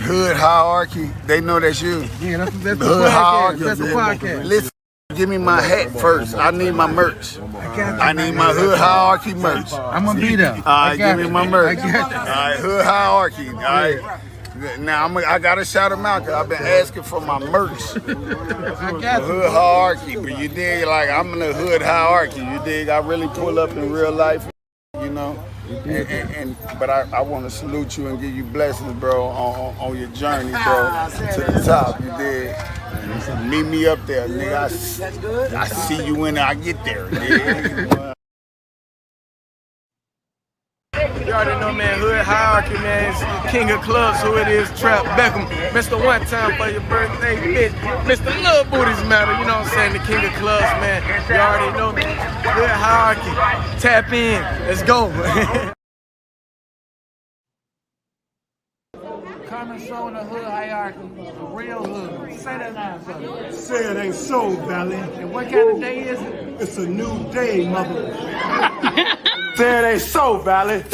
Hood hierarchy, they know that's you. Yeah, that's the Hood hierarchy. That's the podcast. Listen, give me my hat first. I need my merch. I need my hood hierarchy merch. I'm gonna be there. All right, give me my merch. I got you. All right, hood hierarchy. All right. Now I gotta shout them out because I've been asking for my merch. I got you. Hood hierarchy, but you dig, like I'm in the hood hierarchy. You dig? I really pull up in real life, you know. But I want to salute you and give you blessings, bro, on your journey, bro, to the top. You dig? Meet me up there, nigga. I see you when I get there. Nigga. You already know, man, hood hierarchy, man. It's king of clubs, who it is, Trap Beckham. Mr. One Time for your birthday, bitch. Mr. Little Booties Matter, you know what I'm saying? The king of clubs, man. You already know, hood hierarchy. Tap in. Let's go. Coming show in the hood hierarchy, the real hood. Say that now, brother. Say it ain't so, Valley. And what kind of day is it? It's a new day, mother. Say it ain't so, Valley.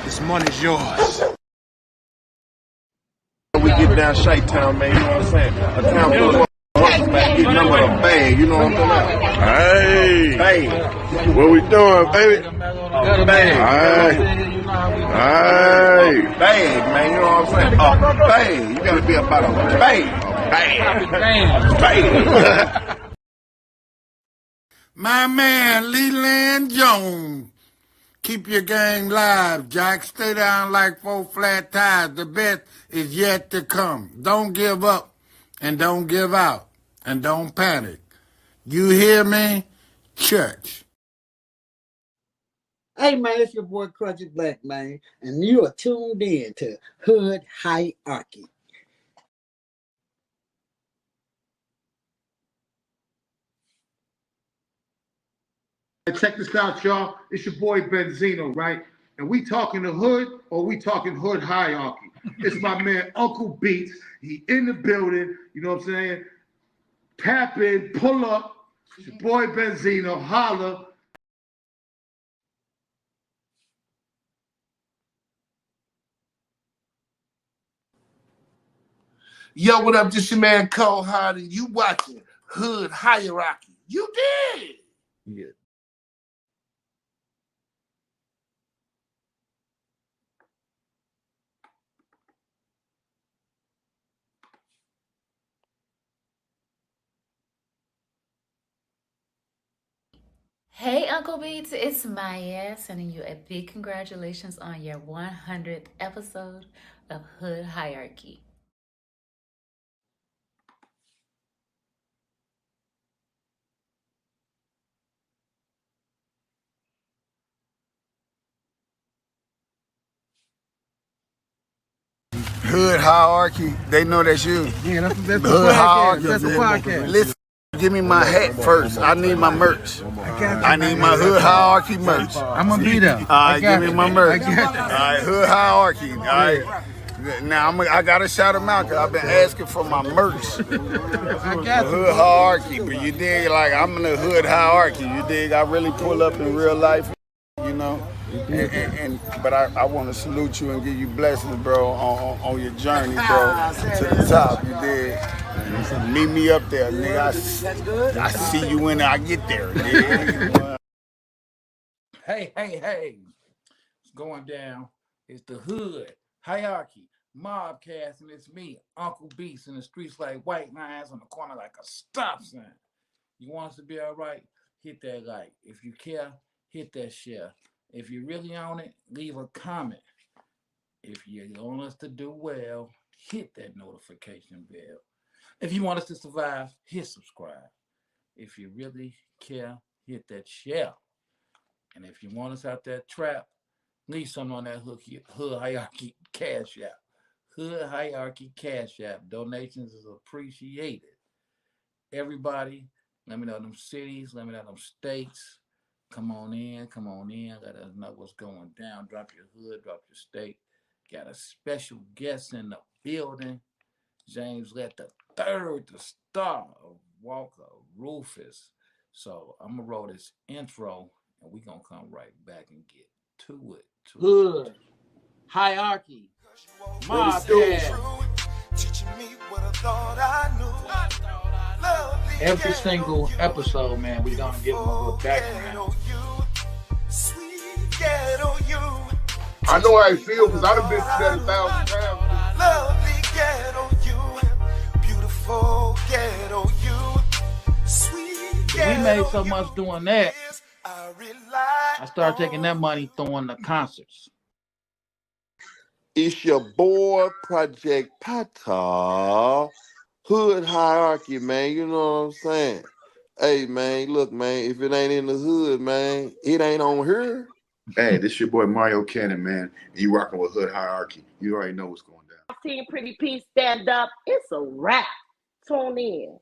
This money's yours. We get down Chi-Town, man, you know what I'm saying? A town full of hustlers, man, getting them with a bag, you know what I'm talking about? Hey, what we doing, baby? A bag. Hey, bag, man, you know what I'm saying? A bag. You gotta be about a bag. Bag. My man, Leland Jones. Keep your game live, Jack. Stay down like 4 flat tires. The best is yet to come. Don't give up and don't give out and don't panic. You hear me? Church. Hey man, it's your boy Crutchy Black, man, and you are tuned in to Hood Hierarchy. Check this out, y'all. It's your boy Benzino, right? And we talking the hood or we talking hood hierarchy? It's my man Uncle Beats. He in the building, you know what I'm saying? Tap in, pull up. It's your boy Benzino, holla. Yo, what up? This your man Cole Hard, and you watching Hood Hierarchy. You did. Yeah. Hey, Uncle Beats, it's Maya sending you a big congratulations on your 100th episode of Hood Hierarchy. Hood hierarchy, they know that's you. Yeah, that's the Hood podcast. hierarchy. That's the podcast. Listen, give me my hat first. I need my merch. I need my hood hierarchy merch. I'm gonna be there. All right, give me my merch. I got you. All right, hood hierarchy. All right. Now I gotta shout them out because I've been asking for my merch. I got you. Hood hierarchy, but you dig, like I'm in the hood hierarchy. You dig? I really pull up in real life, you know. But I want to salute you and give you blessings, bro, on your journey, bro, to the top. You dig? Meet me up there, nigga. I see you when I get there, nigga. Hey. What's going down? It's the Hood Hierarchy Mobcast, and it's me, Uncle Beast, in the streets like white lines on the corner like a stop sign. You want us to be all right? Hit that like. If you care, hit that share. If you're really on it, leave a comment. If you want us to do well, hit that notification bell. If you want us to survive, hit subscribe. If you really care, hit that share. And if you want us out that trap, leave something on that Hood Hierarchy Cash App. Hood Hierarchy Cash App. Donations is appreciated. Everybody, let me know them cities, let me know them states. Come on in. Let us know what's going down. Drop your hood, drop your state. Got a special guest in the building. James Lett III, the star of Walker Rufus. So I'm going to roll this intro, and we're going to come right back and get to it. Hood hierarchy, Let it do. every single episode, man, we gonna give them a little background. I know how I feel because I done been through that 1,000 times. Lovely ghetto you, beautiful ghetto you, sweet We made so much doing that. I started taking that money throwing the concerts. It's your boy, Project Pata. Hood hierarchy, man. You know what I'm saying? Hey, man, look, man, if it ain't in the hood, man, it ain't on here. Hey, this your boy Mario Cannon, man. And you rocking with Hood Hierarchy. You already know what's going down. Team Pretty P stand up. It's a wrap. Tune in.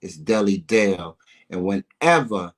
It's Deli Dale. And whenever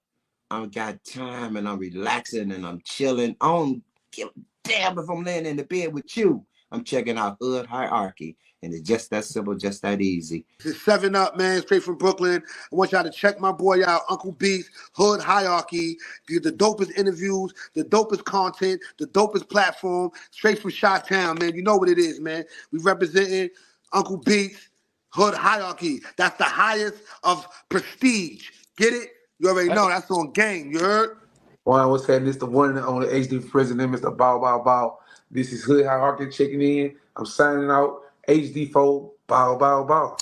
I got time and I'm relaxing and I'm chilling, I don't give a damn if I'm laying in the bed with you. I'm checking out Hood Hierarchy. And it's just that simple, just that easy. This is 7 Up, man, straight from Brooklyn. I want y'all to check my boy out, Uncle Beats, Hood Hierarchy. Get the dopest interviews, the dopest content, the dopest platform, straight from Chi-Town, man. You know what it is, man. We representing Uncle Beats, Hood Hierarchy. That's the highest of prestige. Get it? You already know. That's on game. You heard? Well, what's happening? It's the one and only HD president, Mr. Bow Bow Bow. This is Hood Hierarchy checking in. I'm signing out. HD4, Bow Bow Bow.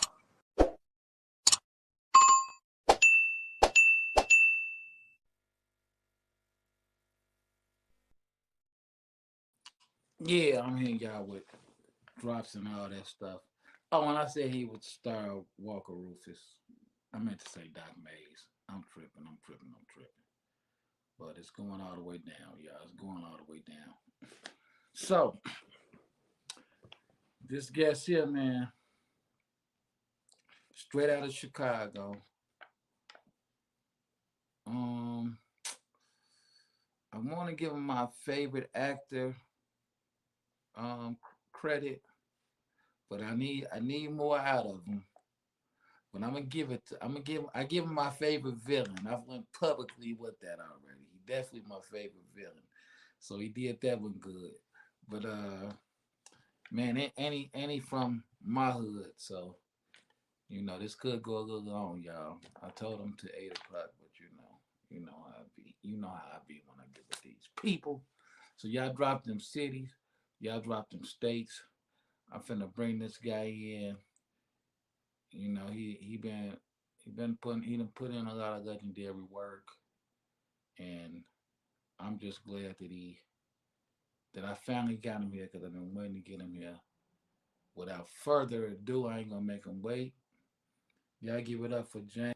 Yeah, I'm hitting y'all with drops and all that stuff. Oh, when I said he would star Walker Rufus, I meant to say Doc Mays. I'm tripping. But it's going all the way down, y'all. It's going all the way down. So, this guest here, man, straight out of Chicago. I want to give him my favorite actor credit, but I need more out of him. But I give him my favorite villain. I've went publicly with that already. He definitely my favorite villain. So he did that one good. But man, any from my hood, so you know this could go a little long, y'all. I told him to 8 o'clock, but you know how I be. You know how I be when I get with these people. So y'all drop them cities, y'all drop them states. I'm finna bring this guy in. You know, he done put in a lot of legendary work, and I'm just glad that I finally got him here because I've been waiting to get him here. Without further ado, I ain't gonna make him wait. Y'all give it up for James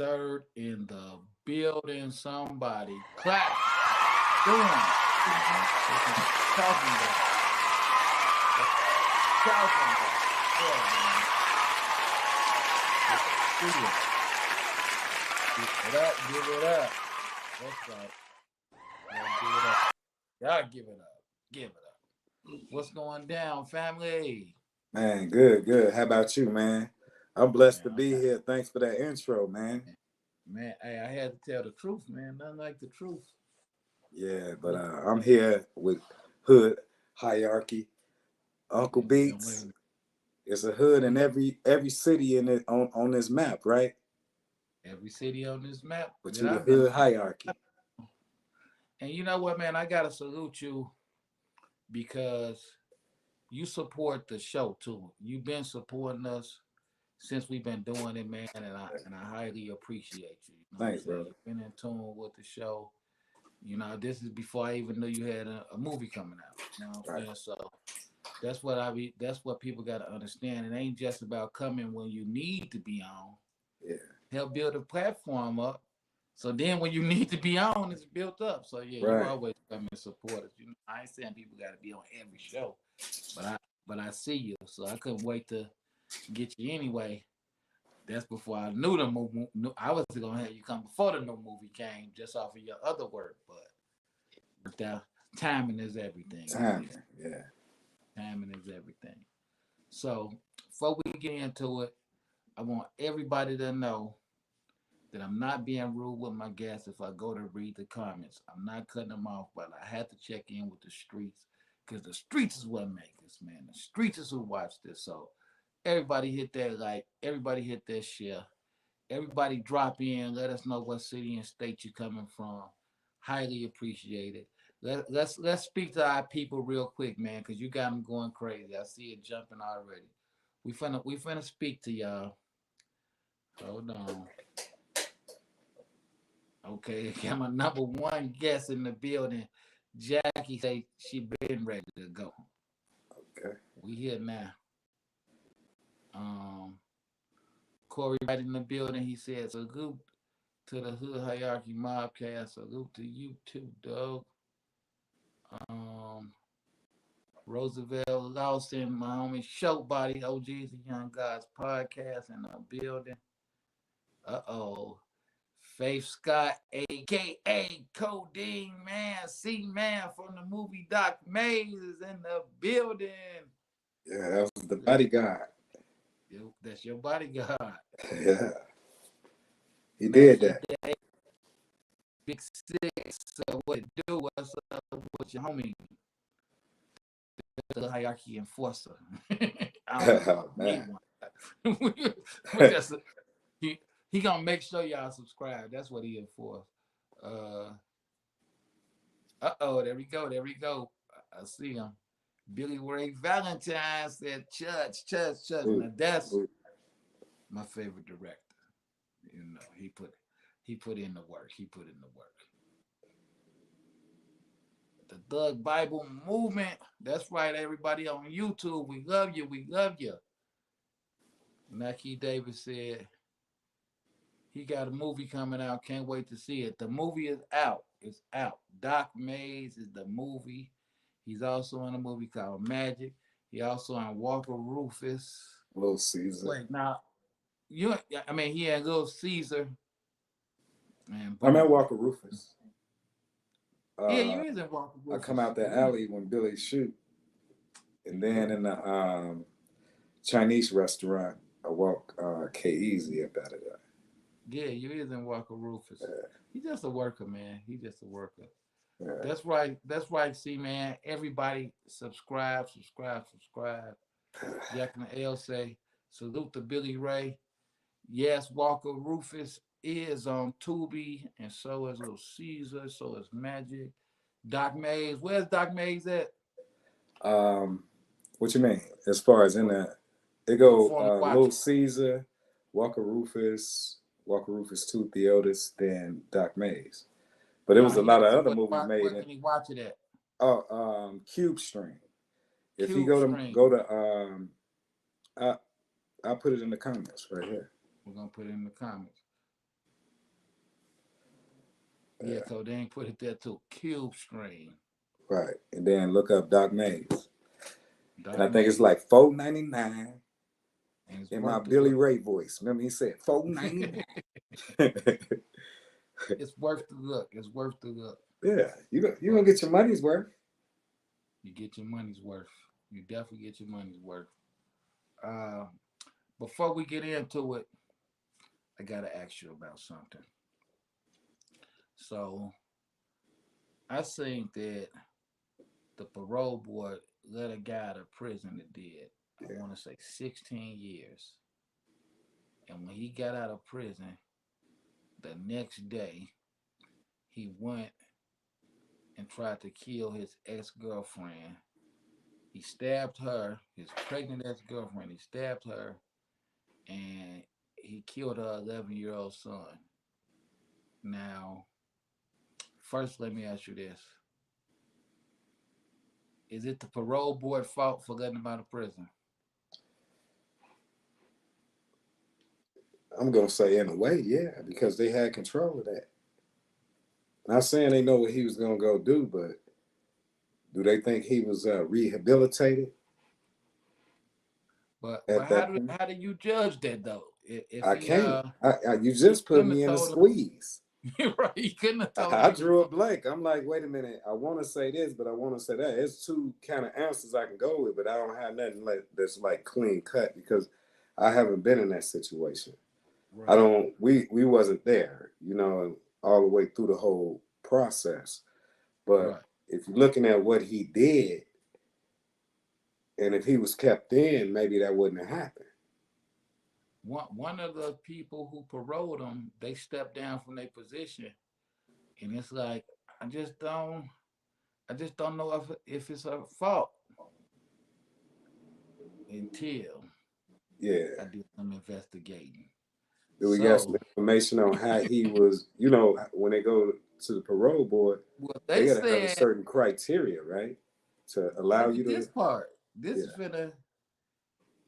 III in the building. Somebody clap. Doing. Talking about. Give it up. That's right. Y'all give it up. Give it up. What's going down, family? Man, good. How about you, man? I'm blessed to be here. Thanks for that intro, man. Man, hey, I had to tell the truth, man. Nothing like the truth. Yeah, but I'm here with Hood Hierarchy. Uncle Beats. It's a hood in every city in it on this map, right? Every city on this map. But you the Hood Hierarchy. And you know what, man? I gotta salute you because you support the show too. You've been supporting us since we've been doing it, man, and I highly appreciate you. Thanks, bro. You've been in tune with the show. You know, this is before I even knew you had a movie coming out. You know what I'm saying? So that's what people gotta understand. It ain't just about coming when you need to be on. Yeah. Help build a platform up. So then when you need to be on, it's built up. So yeah, you always come and support us. You know, I ain't saying people gotta be on every show, but I see you. So I couldn't wait to get you anyway. That's before I knew the movie. I was gonna have you come before the new movie came, just off of your other work, but worked out. Timing is everything. Timing, yeah. Timing is everything. So before we get into it, I want everybody to know that I'm not being rude with my guests if I go to read the comments. I'm not cutting them off, but I had to check in with the streets because the streets is what make us, man. The streets is who watch this. So everybody hit that like, everybody hit that share. Everybody drop in. Let us know what city and state you're coming from. Highly appreciated. Let's speak to our people real quick, man, because you got them going crazy. I see it jumping already. We finna speak to y'all. Hold on. Okay, got my number one guest in the building. Jackie say she been ready to go. Okay. We here now. Corey right in the building. He said salute to the Hood Hierarchy Mobcast. Salute to you too, dog. Roosevelt Lawson, my homie Showbody, OG's the Young Gods podcast in the building. Faith Scott, aka Codeine Man, C Man from the movie Doc Maze is in the building. Yeah, that was the bodyguard. That's your bodyguard. Yeah. He did that. Big Six, what it do? What's up with your homie? The hierarchy enforcer. I don't know. Man. We just, he gonna make sure y'all subscribe. That's what he enforced. There we go. I see him. Billy Ray Valentine said, "Church." Now that's my favorite director. You know, he put in the work. The Thug Bible Movement. That's right, everybody on YouTube. We love you. Nike Davis said he got a movie coming out. Can't wait to see it. The movie is out. It's out. Doc Maze is the movie. He's also in a movie called Magic. He also on Walker Rufus. Little Caesar. Wait, now he had Little Caesar. Man, I'm at Walker Rufus. Yeah, you is in Walker Rufus. I come out the alley when Billy shoot. And then in the Chinese restaurant, I walk K-Easy up out of there. Yeah, you is in Walker Rufus. Yeah. He's just a worker, man. He's just a worker. Yeah. That's right. See, man, everybody subscribe. Jack and the L say, salute to Billy Ray. Yes, Walker Rufus is on Tubi, and so is Little Caesar, so is Magic. Doc Maze, where's Doc Maze at? What you mean? As far as in that, it go Little Caesar, Walker Rufus 2, Theotis, then Doc Maze. But there was a lot of other movies made. Where can he watch it at? Oh, Cube Stream. If Cube you go Stream. to I'll put it in the comments right here. We're gonna put it in the comments. Yeah, so they ain't put it there too. Cube Stream. Right, and then look up Doc Maze. And I think it's like $4.99 in my Billy Ray voice. Remember he said $4.99. It's worth the look. Yeah, you gonna get your money's worth. You get your money's worth. You definitely get your money's worth. Before we get into it, I gotta ask you about something. So I think that the parole board let a guy out of prison that did, I want to say 16 years. And when he got out of prison, the next day, he went and tried to kill his ex-girlfriend. He stabbed her, his pregnant ex-girlfriend. He stabbed her, and he killed her 11-year-old son. Now, first, let me ask you this. Is it the parole board fault for letting him out of prison? I'm going to say in a way, yeah, because they had control of that. Not saying they know what he was going to go do, but do they think he was rehabilitated? But how do you judge that, though? I can't. You just put me in a squeeze. Right, you couldn't have told I drew a blank. I'm like, wait a minute. I want to say this, but I want to say that. It's two kind of answers I can go with, but I don't have nothing that's like clean cut because I haven't been in that situation. Right. We wasn't there, all the way through the whole process. But if you're looking at what he did, And if he was kept in, maybe that wouldn't have happened. One of the people who paroled him, they stepped down from their position, and it's like I just don't know if it's her fault until Yeah. I do some investigating. Do we got some So, information on how he was? You know, when they go to the parole board, well, they they got to have a said, certain criteria, right, to allow look you at this to. part. This is Yeah. finna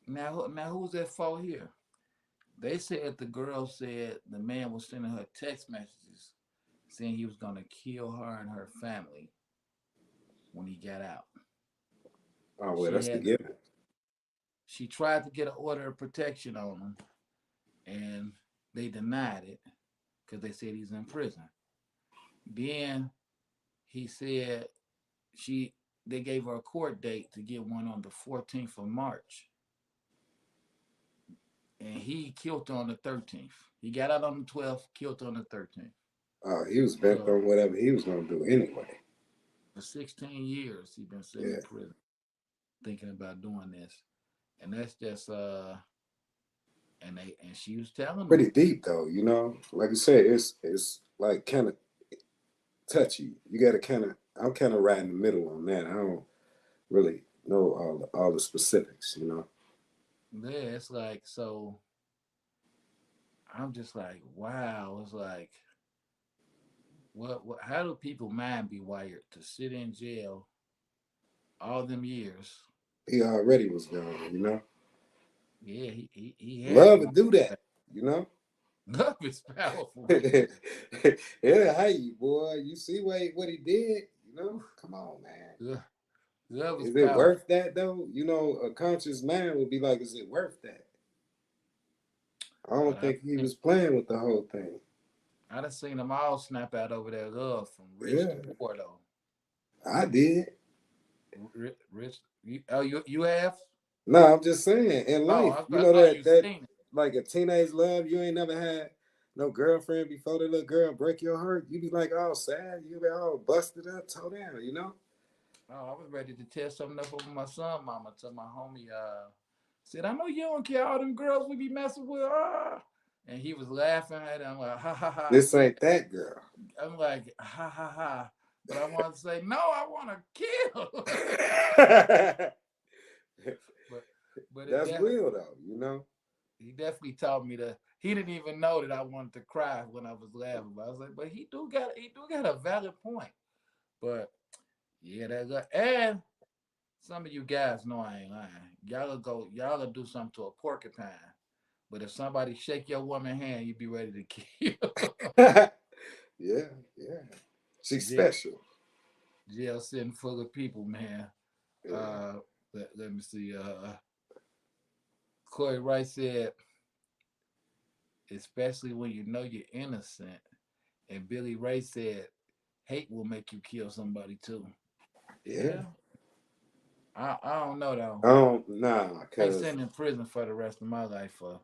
now. Who's at fault here? They said the girl said the man was sending her text messages saying he was gonna kill her and her family when he got out. Oh well, She that's the had given. she tried to get an order of protection on him, and they denied it because they said he's in prison. Then he said she they gave her a court date to get one on the 14th of March, and he killed her on the 13th. He got out on the 12th, killed her on the 13th. Oh, he was bent So on whatever he was gonna do anyway. for 16 years, he's been sitting Yeah. in prison thinking about doing this, and that's just and she was telling him, Pretty deep though, you know. Like you said, it's like kind of touchy. You got to kind of. I'm kind of right in the middle on that. I don't really know all the specifics, you know. yeah, it's like so. I'm just like, wow. It's like, what? How do people mind be wired to sit in jail all them years? He already was gone, you know. Yeah, he had Love to to want do to. that, you know. Love is powerful, man. Yeah, hey boy, you see what he did, you know? Come on, man. Love, love is Is it powerful. worth that though? You know, a conscious man would be like, is it worth that? I But don't think he think was playing with the whole thing. I done seen them all snap out over their love from rich to Yeah, poor though. I did. Rich, you have? No, I'm just saying, in Oh, life, you I know thought you that seen it. like a teenage love, you ain't never had no girlfriend before the little girl break your heart. You be like all sad, you be all busted up, toe down, you know? Oh, I was ready to tear something up over my son, mama. To my homie, said, I know you don't care all them girls we be messing with. And he was laughing at it. I'm like, ha ha ha. I This said, ain't that girl. I'm like, ha ha ha. But I want to say, no, I want to kill. but but it That's definitely real though, you know? he definitely taught me to. He didn't even know that I wanted to cry when I was laughing. But I was like, but he do got a valid point. But yeah, that's and some of you guys know I ain't lying. Y'all will do something to a porcupine. But if somebody shake your woman hand, you be ready to kill. Yeah, yeah. She's jail, special. jail sitting full of people, man. Yeah. Uh, let me see. Corey Wright said, especially when you know you're innocent. And Billy Ray said, hate will make you kill somebody too. Yeah. Yeah, I don't know though. Nah, I ain't cause sitting in prison for the rest of my life for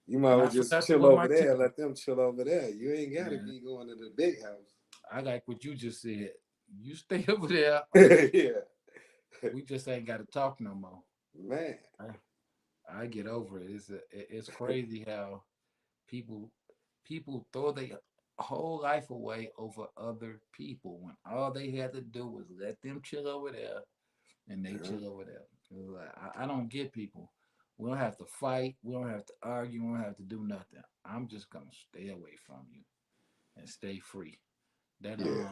you might well not for just nothing chill with over my there, team. let them chill over there. You ain't gotta Man, be going to the big house. I like what you just said. You stay over there. Yeah. We just ain't got to talk no more. Man. I get over it. It's crazy how people people throw their whole life away over other people when all they had to do was let them chill over there and they Yeah. chill over there. Like, I don't get people. We don't have to fight. We don't have to argue. We don't have to do nothing. I'm just gonna stay away from you and stay free. That Yeah.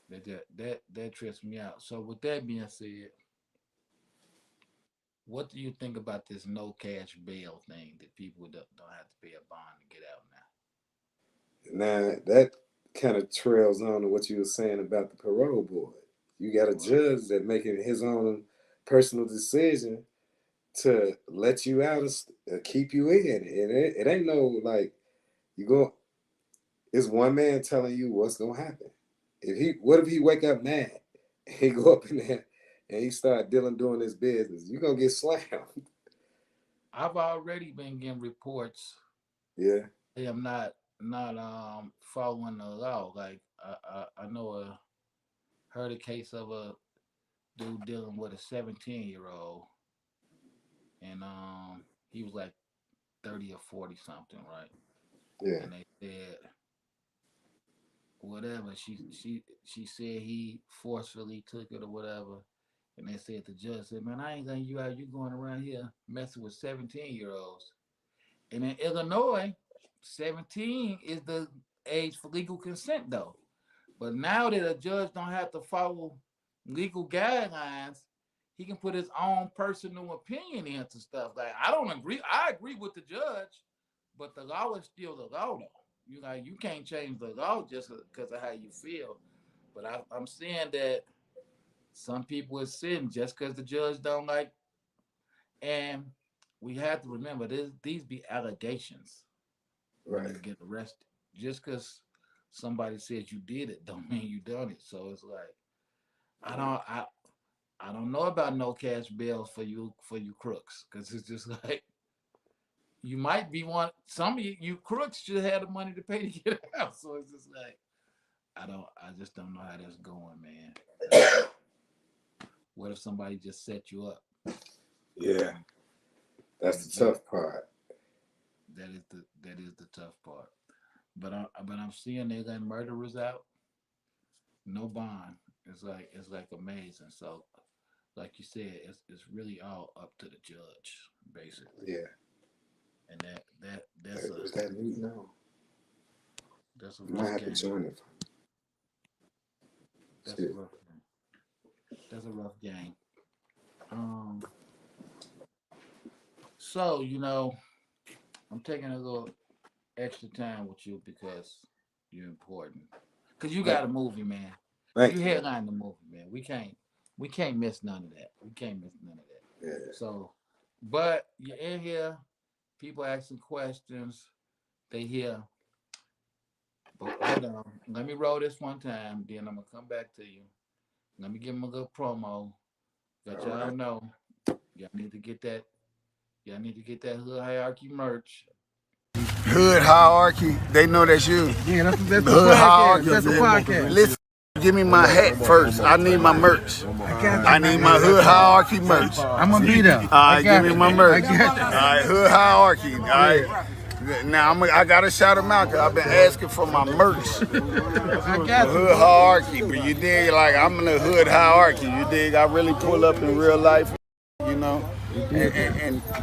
that trips me out. So with that being said, what do you think about this no cash bail thing that people don't have to pay a bond to get out Now that kind of trails on to what you were saying about the parole board. You got a now? Right. judge that making his own personal decision to let you out or keep you in. And it ain't no like you go. It's one man telling you what's gonna happen. What if he wake up mad? He go up in there and he start doing his business. You gonna get slammed. I've already been getting reports. Yeah. I am not following the law. Like I know heard a case of dude dealing with a 17-year-old, and he was like 30 or 40 something, right? Yeah. And they said whatever. She said he forcefully took it or whatever. And they said the judge said, "Man, I ain't letting you out. You going around here messing with 17-year-olds." And in Illinois, 17 is the age for legal consent, though. But now that a judge don't have to follow legal guidelines, he can put his own personal opinion into stuff. Like I don't agree. I agree with the judge, but the law is still the law, though. You can't change the law just because of how you feel. But I'm saying that some people are sitting just because the judge don't like, and we have to remember these be allegations when you Right. get arrested. Just because somebody says you did it, don't mean you done it. So it's like I don't know about no cash bail for you crooks, because it's just like you might be one. Some of you crooks should have the money to pay to get out. So it's just like I just don't know how that's going, man. What if somebody just set you up? Yeah. That's the tough part. That is the tough part. But I'm seeing they letting murderers out, no bond. It's like amazing. So like you said, it's really all up to the judge, basically. Yeah. And that's Is that mute now? a You might rough have to game. join it. That's a rough game. That's a rough game. So I'm taking a little extra time with you because you're important. Cause you got a movie, man. Thank You you. headline the movie, man. We can't miss none of that. We can't miss none of that. Yeah. So, but you're in here, people asking questions. They hear. But hold on, let me roll this one time. Then I'm gonna come back to you. Let me give them a little promo. Let All y'all right. know. Y'all need to get that. Y'all need to get that Hood Hierarchy merch. Hood hierarchy, they know that's you. Yeah, that's The the hood podcast. hierarchy. That's the podcast. Listen, give me my hat first. I need my merch. I need my hood hierarchy merch. I'm gonna be there. All right, give me my merch. I All got you. right, hood hierarchy. All right. Now I gotta shout them out because I've been asking for my merch. I got Hood hierarchy, but you dig? Like I'm in the hood hierarchy. You dig? I really pull up in real life. You know,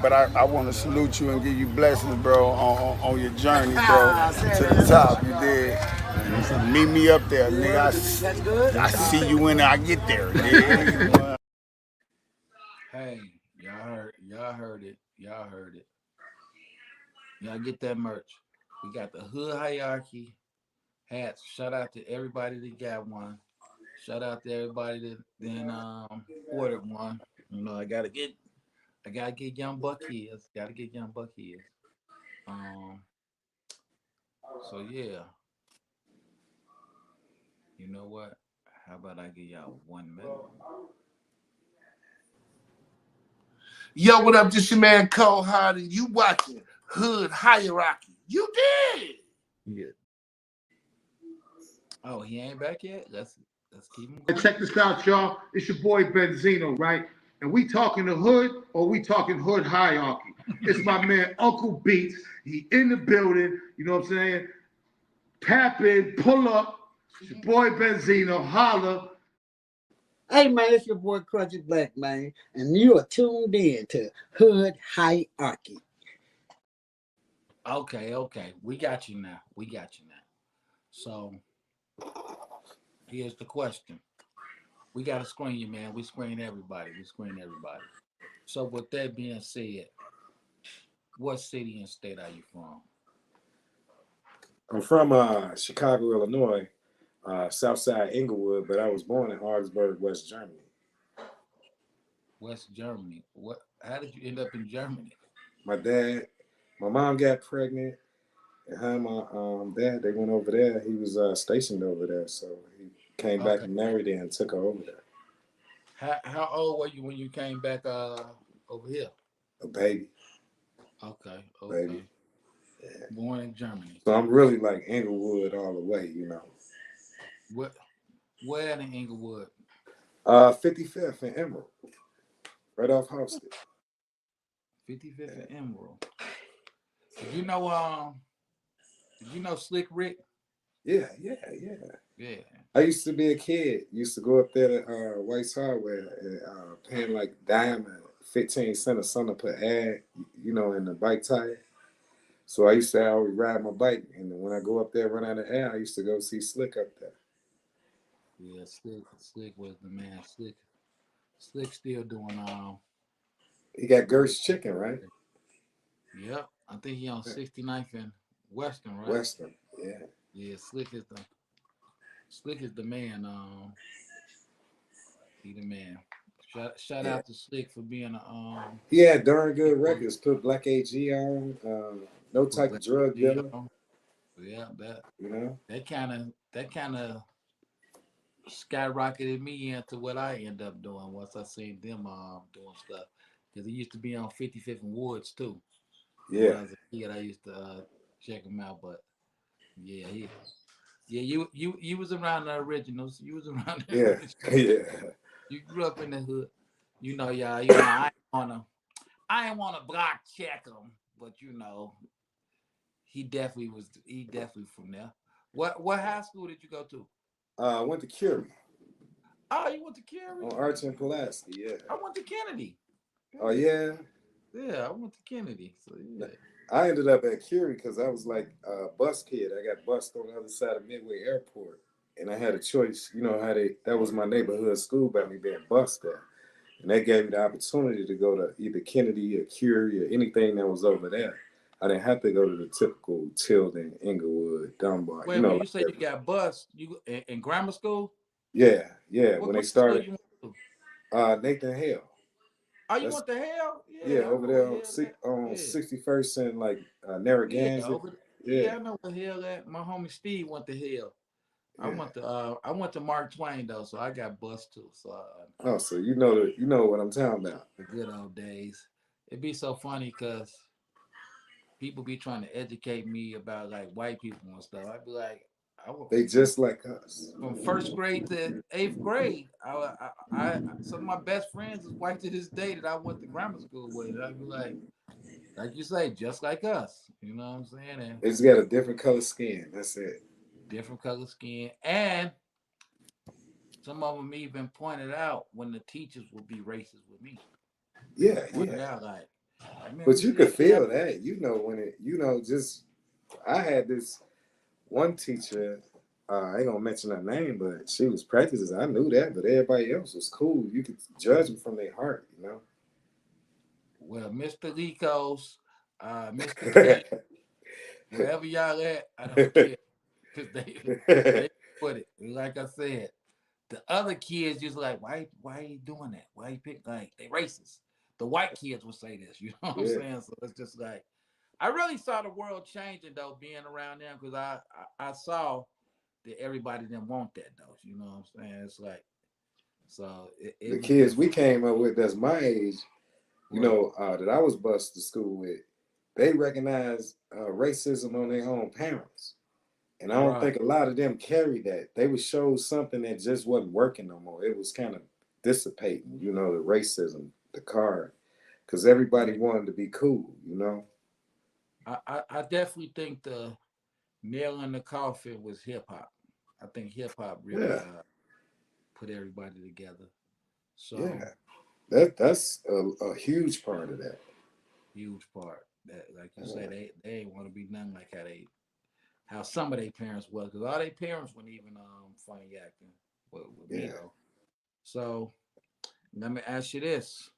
but I want to salute you and give you blessings, bro, on your journey, bro, to the top. You did. Meet me up there, nigga. I see you when I get there. Nigga. Hey, y'all heard it. Y'all get that merch. We got the Hood Hierarchy hats. Shout out to everybody that got one. Shout out to everybody that then ordered one. I gotta get Young Buck his. Gotta get Young Buck his. So yeah. You know what? How about I give y'all 1 minute? Yo, what up? This your man Cole Hard, and you watching Hood Hierarchy. You did. Yeah. Oh, he ain't back yet? Let's keep him And going. check this out, y'all. It's your boy Benzino, right? And we talking the hood or we talking hood hierarchy. It's my man Uncle Beats. He in the building. You know what I'm saying? Tap in, pull up. It's your boy Benzino. Holla. Hey man, it's your boy Crunchy Black, man, and you are tuned in to Hood Hierarchy. Okay. We got you now. So here's the question. We gotta screen you, man. We screen everybody. So with that being said, what city and state are you from? I'm from Chicago, Illinois, Southside Inglewood, but I was born in Augsburg, West Germany. West Germany. What? How did you end up in Germany? My mom got pregnant, and her and my dad, they went over there. He was stationed over there, so he came back and married her and took her over there. How old were you when you came back over here? A baby. Okay. Baby. Yeah. Born in Germany. So I'm really like Inglewood all the way, Where in Inglewood? 55th and Emerald, right off Hosted. 55th and Emerald. Did you know Slick Rick? Yeah. Yeah. I used to be a kid. Used to go up there to White's Hardware and paying like diamond 15 cents or something per ad, in the bike tire. So I used to always ride my bike, and when I go up there run out of air, I used to go see Slick up there. Yeah, Slick was the man. Slick still doing He got Gert's Chicken, right? Yep. I think he on 69th and Western, right? Western, yeah. Yeah, Slick is the man. He the man. Shout Yeah. out to Slick for being a He had darn good records. Put Black AG on. No type of drug dealer. Yeah, You know. that kind of skyrocketed me into what I end up doing once I seen them doing stuff. Because he used to be on 55th and Woods too. And when Yeah. I was a kid, I used to check him out. But yeah, you was around the originals. You was around the Yeah. originals. Yeah. You grew up in the hood. Y'all. I ain't wanna block check him, but he definitely was. He definitely from there. What high school did you go to? I went to Curie. Oh, you went to Curie? On Arch and Pulaski, yeah. I went to Kennedy. Oh yeah. Yeah, I went to Kennedy. So yeah. I ended up at Curie because I was like a bus kid. I got bused on the other side of Midway Airport, and I had a choice. You know how that was my neighborhood school by me being bused there, and they gave me the opportunity to go to either Kennedy or Curie or anything that was over there. I didn't have to go to the typical Tilden, Inglewood, Dunbar. Wait, when you Like say you got bused, you in grammar school? Yeah. What When they school started, you went to? Nathan Hale. Oh, you went to Hale? Yeah, Yeah, I over know there where on Hale at. Yeah. 61st and like Yeah, Narragansett. yeah, I know where Hale at. My homie Steve went to Hale. I went to Mark Twain though, so I got bused too. So Oh, so you know what I'm talking about. the good old days. It'd be so funny because people be trying to educate me about like white people and stuff. I'd be like, I went They just like us. from first grade to eighth grade. I some of my best friends is white to this day that I went to grammar school with. And I'd be like you say, just like us. You know what I'm saying? And They just got a different color skin. That's it. different color skin, and some of them even pointed out when the teachers would be racist with me. They Yeah, would point it yeah. out like, man, But you you see could that kid? feel that. When it, just I had this one teacher. I ain't gonna mention her name, but she was prejudiced. I knew that, but everybody else was cool. You could judge them from their heart. Well, Mr. Licos, Mr. Key, wherever y'all at, I don't care. Because they put it. Like I said, the other kids just like, why are you doing that? Why you pick like they racist? The white kids would say this, you know what I'm Yeah. saying? So it's just like I really saw the world changing though, being around them because I saw that everybody didn't want that though. You know what I'm saying? It's like so it The was kids we different. came up with that's my age, Right. that I was bused to school with, they recognize racism on their own parents. And I don't Right. think a lot of them carry that. They would show something that just wasn't working no more. It was kind of dissipating, the racism, the card, because everybody Yeah. wanted to be cool. I definitely think the nail in the coffin was hip hop. I think hip hop really Yeah, put everybody together. So yeah. That's a huge part of that. huge part that, like you say, Uh, they ain't want to be nothing like how some of their parents was, because all their parents weren't even funny acting with me yeah. though. So let me ask you this: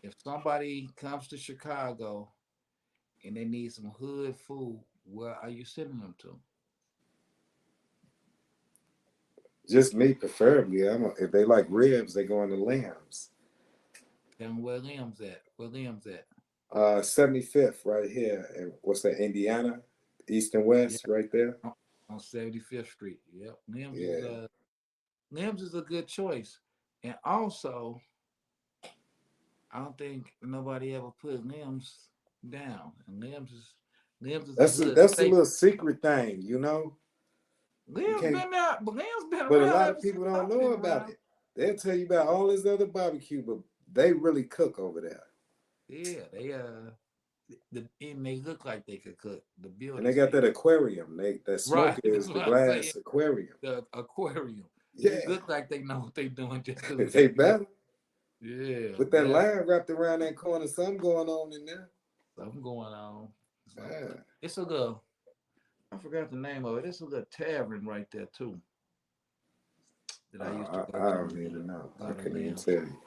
if somebody comes to Chicago and they need some hood food, where are you sending them to? Just me, preferably. If they like ribs, they go on the lambs. Tell me where Liam's at. Where Liam's at? 75th right here. And what's that, Indiana? East and Yeah, West right there. on 75th Street. Yep, Yeah. Liam's is a good choice, and also I don't think nobody ever put Limbs down. And Limbs is a hood That's a little staple. secret thing. You Limbs can't, been there, but Limbs been but a around lot ever of since people don't I've know been about around. it. They'll tell you about all this other barbecue, but they really cook over there. Yeah, and they look like they could cook. The And they builders got say that aquarium. That right. smoke That's is the what I'm saying. glass aquarium. The aquarium. Yeah, It look like they know what they doing just because of they that building. better. Yeah, With that that's line wrapped around that corner, something going on in there. something going on. So Yeah. it's a little. I forgot the name of it. It's a little tavern right there too that I used to go I to don't and even know. go I to couldn't even lounge. tell you.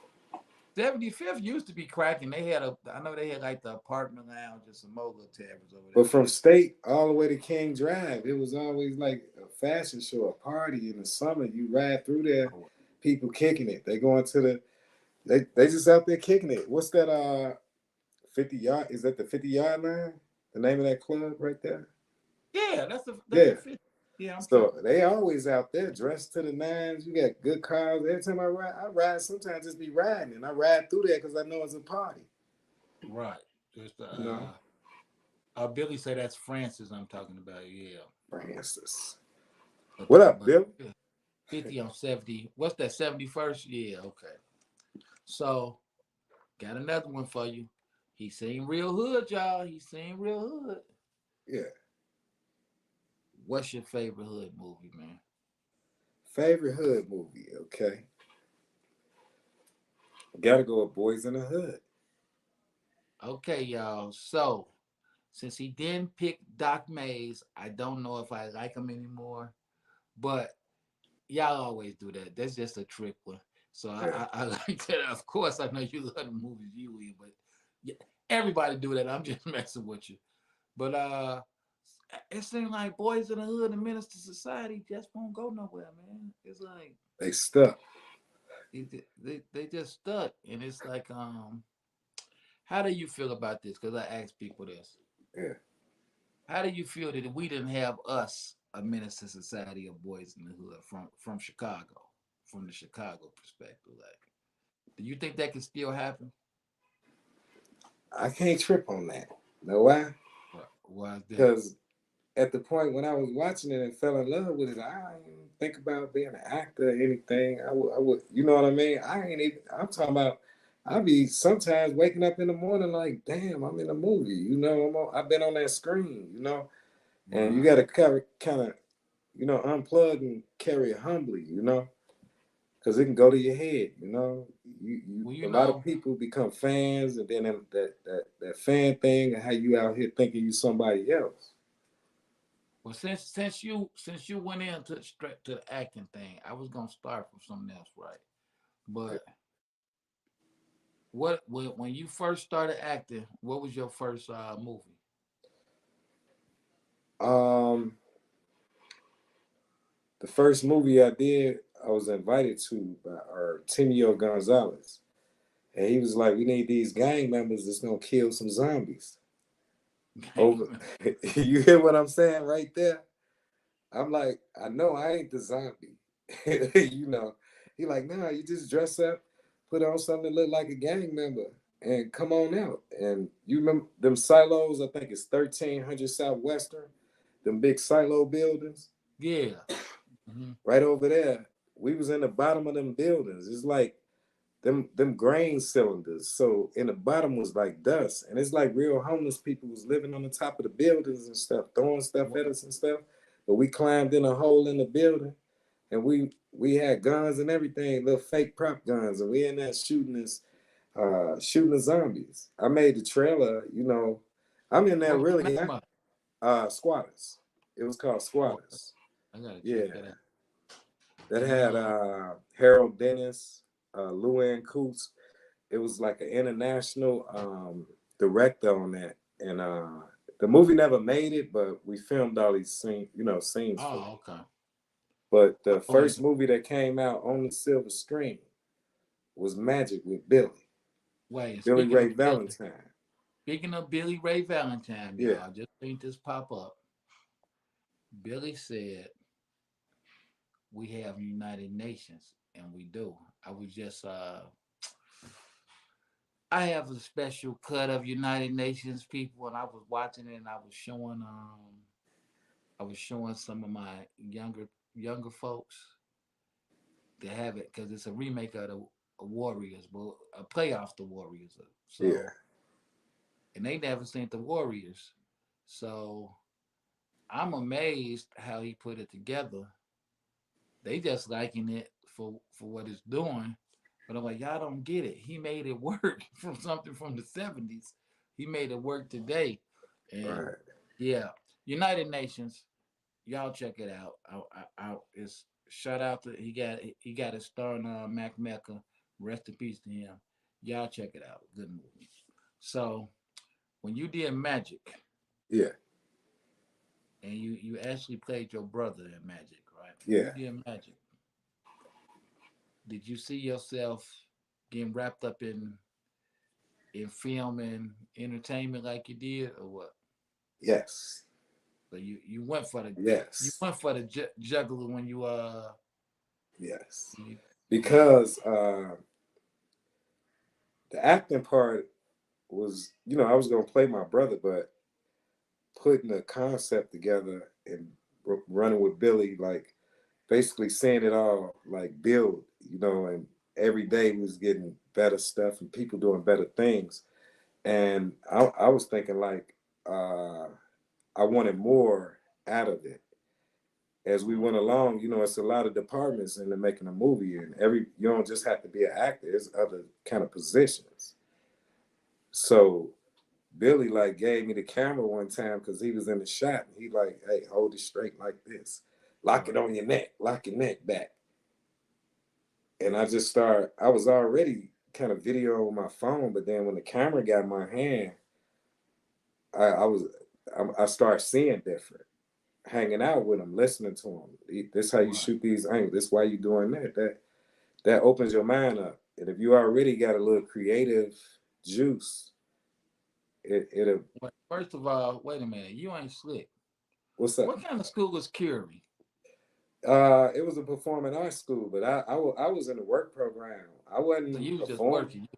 75th used to be cracking. They had I know they had like the apartment lounge and some more little taverns over there But from too. State all the way to King Drive, it was always like a fashion show, a party in the summer. You ride through there, Oh, people kicking it. They going to they just out there kicking it. What's that 50 yard? Is that the 50-yard line? The name of that club right there? yeah, that's Yeah. the 50. Yeah, I'm So tripping. they always out there dressed to the nines. You got good cars. Every time I ride sometimes just be riding. And I ride through there because I know it's a party. Right. Just You know? Billy say that's Francis I'm talking about. Yeah. Francis. But What up, Bill? 50 on 70. What's that? 71st? Yeah, okay. So got another one for you. He seen real hood, y'all. He seen real hood. Yeah. What's your favorite hood movie, man? Favorite hood movie, okay. Gotta go with Boys in the Hood. Okay, y'all. So since he didn't pick Doc Mays, I don't know if I like him anymore. But y'all always do that. That's just a trick one. So Yeah. I like that. Of course, I know you love the movies you will, but yeah, everybody do that. I'm just messing with you. But it seems like Boys in the Hood and Minister Society just won't go nowhere, man. It's like They stuck. they just stuck, and it's like how do you feel about this? Because I ask people this. Yeah. How do you feel that we didn't have us a Minister Society of Boys in the Hood from Chicago, from the Chicago perspective? Like, do you think that can still happen? I can't trip on that. Know why? Why is that? Because at the point when I was watching it and fell in love with it, I didn't think about being an actor or anything. I would, you know what I mean? I ain't even, I'm talking about, I be sometimes waking up in the morning like, damn, I'm in a movie, you know, I've been on that screen, you know, and you Right. got to kind of, you know, unplug and carry it humbly, you know, because it can go to your head, you know. Well, A you lot of know, people become fans, and then that fan thing, and how you out here thinking you somebody else. well since you went into straight to the acting thing, I was gonna start from something else, right? But when you first started acting, what was your first movie? Um, the first movie I did, I was invited to by Artemio Gonzalez, and he was like, "We need these gang members that's gonna kill some zombies." Over, you hear what I'm saying right there? I'm like, I know I ain't the zombie. You know, he like, nah, you just dress up, put on something that look like a gang member, and come on out. And you remember them silos? I think it's 1300 Southwestern, them big silo buildings. Yeah. Hmm. Right over there, we was in the bottom of them buildings. It's like them grain cylinders. So in the bottom was like dust, and it's like real homeless people was living on the top of the buildings and stuff, throwing stuff at us and stuff. But we climbed in a hole in the building, and we had guns and everything, little fake prop guns, and we in there shooting the zombies. I made the trailer, you know. I'm in there What was the really, name of it? Squatters. It was called Oh, Squatters. I gotta check Yeah. that out. That And had Harold Dennis, Luann Coots. It was like an international director on that, and the movie never made it, but we filmed all these scenes for it. oh, okay. But the Oh, and first movie that came out on the silver screen was Magic with Billy, wait, Billy Ray Valentine. speaking of Billy Ray Valentine, Yeah, y'all, just seen this pop up. Billy said we have United Nations, and we do. I was just I have a special cut of United Nations people, and I was watching it, and I was showing some of my younger folks, to have it because it's a remake of the Warriors, but a playoff the Warriors. Yeah. So and they never seen the Warriors. So I'm amazed how he put it together. They just liking it for what it's doing. But I'm like, y'all don't get it. He made it work from something from the 70s. He made it work today. And Right. yeah, United Nations, y'all check it out. It's shout out to he got his star on Mac Mecca. Rest in peace to him. Y'all check it out. Good movie. So when you did Magic Yeah. and you actually played your brother in Magic, right? When you Yeah. did Magic, did you see yourself getting wrapped up in film and entertainment like you did, or what? Yes. So you went for Yes. juggler when you Yes. you, okay. Because the acting part was, I was gonna play my brother, but putting a concept together and running with Billy, like basically seeing it all like build, and every day we was getting better stuff and people doing better things. And I was thinking like I wanted more out of it. As we went along, it's a lot of departments into making a movie, and you don't just have to be an actor. There's other kind of positions. So Billy like gave me the camera one time because he was in the shot, and he like, hey, hold it straight like this, lock it Right. on your neck, lock your neck back. And I was already kind of video on my phone, but then when the camera got in my hand, I started seeing different, hanging out with him, listening to him. This how you Right. shoot these angles. This why you doing that. That opens your mind up. And if you already got a little creative juice, it'll. Well, first of all, wait a minute. You ain't slick. What's up? What kind of school is Curie? It was a performing arts school, but I was in the work program. I So wasn't you was just performing. working.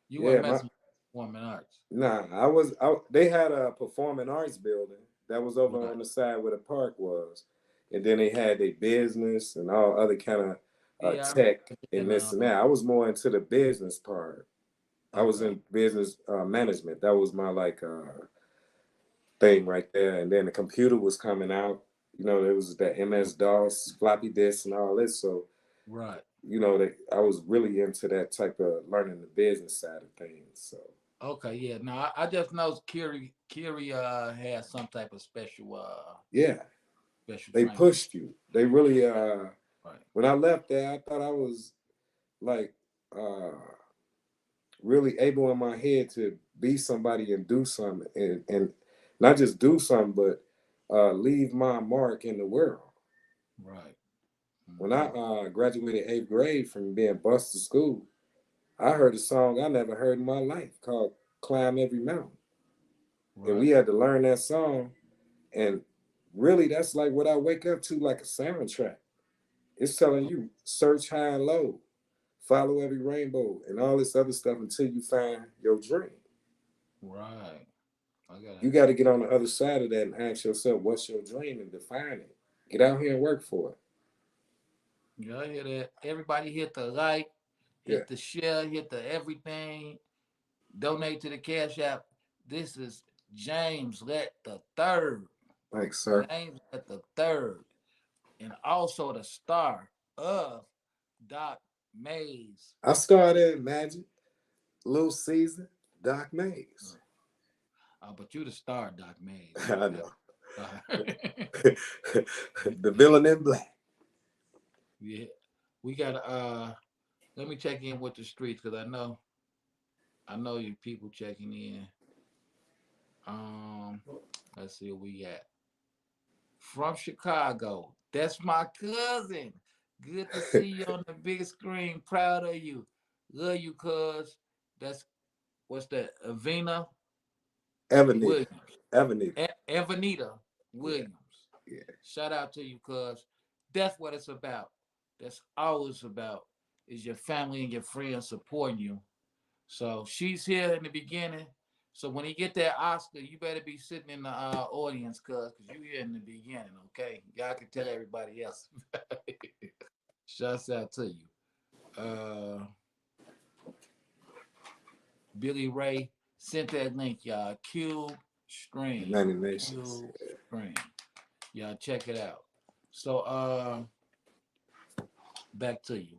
You weren't Yeah, messing with performing arts. nah, they had a performing arts building that was over Right. on the side where the park was, and then they had their business and all other kind of Yeah. tech and And this and that. I was more into the business part. I was okay. in business management. That was my like thing right there. And then the computer was coming out. There was the MS DOS, floppy disk, and all this. So Right. I was really into that type of learning the business side of things. So Okay. Yeah. No, I just know Curie has some type of yeah, special they training. pushed you. They really Right. when I left there, I thought I was like uh really able in my head to be somebody and do something, and not just do something, but leave my mark in the world. Right. When I graduated 8th grade from being bused to school, I heard a song I never heard in my life called "Climb Every Mountain," and we Right. had to learn that song. And really, that's like what I wake up to, like a soundtrack. It's telling you search high and low, follow every rainbow, and all this other stuff until you find your dream. Right. I got You got to get on the other side of that and ask yourself, what's your dream, and define it. Get out here and work for it. Yeah, I hear that. Everybody hit the like, Yeah. hit the share, hit the everything. Donate to the Cash App. This is James Lett the Third. Thanks, sir. James Lett the Third, and also the star of Doc Mays. I started in Magic, Little Caesar, Doc Mays. But you the star, Doc Mays. You I don't have know. to. The villain in black. Yeah, we got to let me check in with the streets because I know you people checking in. Um, let's see what we got from Chicago. That's my cousin. Good to see you on the big screen. Proud of you. Love you, cuz. That's what's that? Avina Evanita. Williams. Evanita. Evanita Yeah. Williams. Yeah. Shout out to you, cuz. That's what it's about. That's all it's about. Is your family and your friends supporting you. So she's here in the beginning. So when he get that Oscar, you better be sitting in the audience, cuz you here in the beginning, okay? Y'all can tell everybody else. Shouts out to you. Uh, Billy Ray sent that link, y'all. Cube Stream. United Nations. Cube Stream. Y'all check it out. So back to you.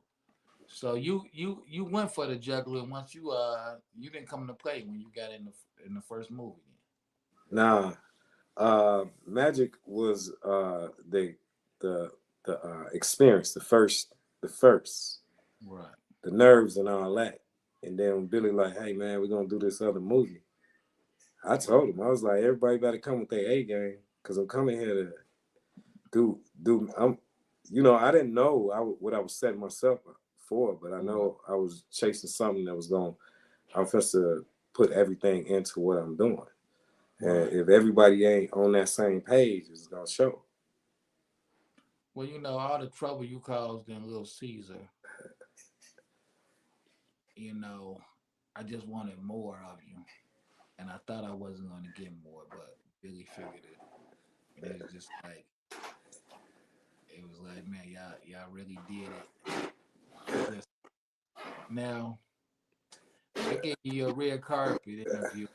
So you went for the juggler once you didn't come to play when you got in the first movie. Nah, Magic was the experience, the first, Right. the nerves and all that. And then when Billy like, hey man, we're gonna do this other movie. I told him, I was like, everybody better come with their A game, cause I'm coming here to do. I didn't know what I was setting myself up for, but I know I was chasing something that was going. I'm supposed to put everything into what I'm doing, and if everybody ain't on that same page, it's gonna show. Well, all the trouble you caused in Little Caesar, I just wanted more of you. And I thought I wasn't going to get more, but Billy figured it. And it was just like, man, y'all really did it. Just now, I gave you your red carpet interview.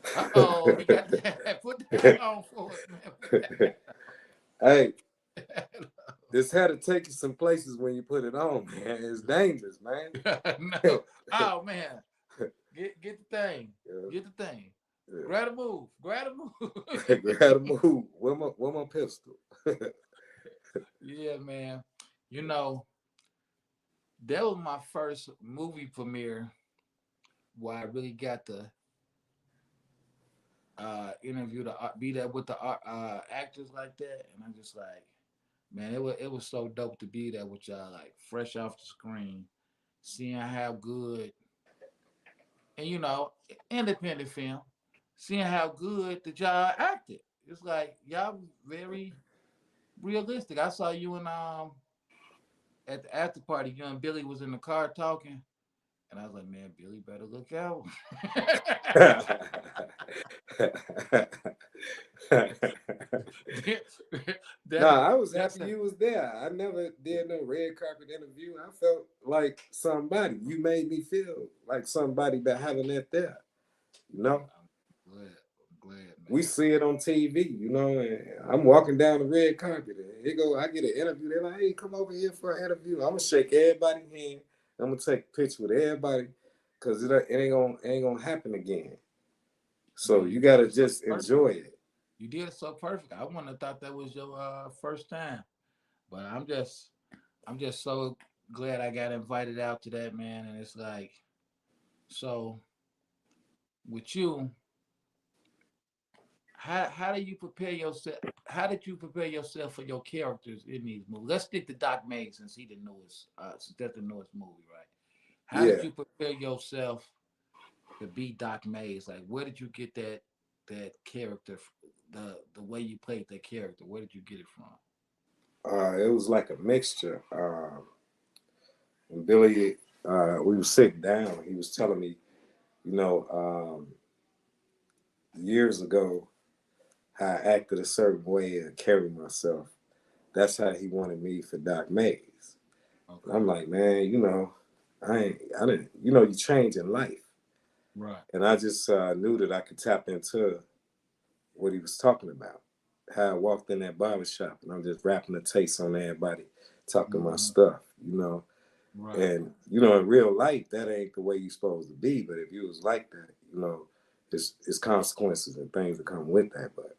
You got that. Put that on for us, man. Hey, this had to take you some places when you put it on, man. It's dangerous, man. No. Oh man, get the thing. Get the thing. Yeah. Grab a move. Grab a move. Grab a move. Where my pistol? Yeah, man. That was my first movie premiere where I really got to interview be there with the actors like that, and I'm just like, man, it was so dope to be there with y'all, like fresh off the screen, seeing how good, and independent film, seeing how good the y'all acted. It's like y'all very realistic. I saw you and at the after party, you and Billy was in the car talking. And I was like, man, Billy better look out. I was happy you was there. I never did no red carpet interview. I felt like somebody. You made me feel like somebody by having that there. I'm glad, man. We see it on TV, and I'm walking down the red carpet and I get an interview. They're like, hey, come over here for an interview. I'm gonna shake everybody's hand. I'm gonna take a picture with everybody because it ain't gonna happen again. So you gotta just enjoy it. You did it so perfect. I wouldn't have thought that was your first time, but I'm just so glad I got invited out to that, man. And it's like, so with you, how do you prepare yourself? How did you prepare yourself for your characters in these movies? Let's stick to Doc Mays since that's the newest movie, right? How did you prepare yourself to be Doc Mays? Like, where did you get that character, the way you played that character? Where did you get it from? It was like a mixture. When Billy, we were sitting down, he was telling me, years ago, how I acted a certain way and carried myself. That's how he wanted me for Doc Mays. Okay. I'm like, man, I didn't, you change in life. Right. And I just knew that I could tap into what he was talking about. How I walked in that barbershop and I'm just rapping the taste on everybody, talking my stuff, Right. And, in real life, that ain't the way you're supposed to be. But if you was like that, it's consequences and things that come with that. But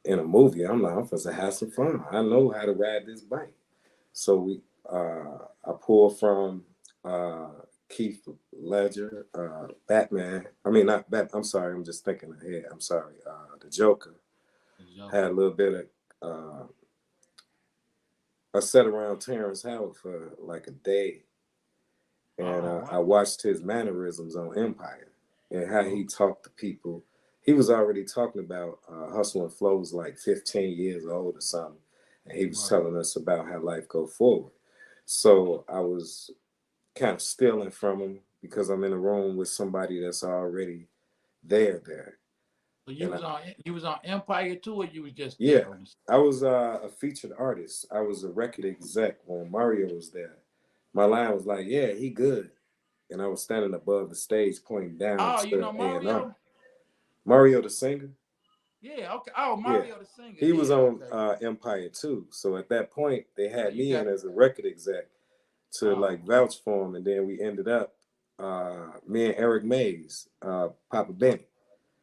in a movie, I'm supposed to have some fun. I know how to ride this bike. So I pulled from Keith Ledger, Batman. I mean, not Bat. I'm sorry. I'm just thinking ahead. I'm sorry. The Joker. Had a little bit of. I sat around Terrence Howard for like a day, and I watched his mannerisms on Empire and how he talked to people. He was already talking about Hustle and Flow was like 15 years old or something, and he was telling us about how life go forward. So I was kind of stealing from him because I'm in a room with somebody that's already there. So you was on Empire too, or you was just there? Yeah, I was a featured artist. I was a record exec when Mario was there. My line was like, yeah, he good. And I was standing above the stage pointing down Oh, to you know A&R. Mario? Mario the singer? Yeah, okay. Oh, Yeah. Mario the singer. He was Yeah, on okay. Empire too. So at that point, they So had you me got in as a record exec to oh, like vouch for him. And then we ended up, me and Eric Mays, Papa Benny.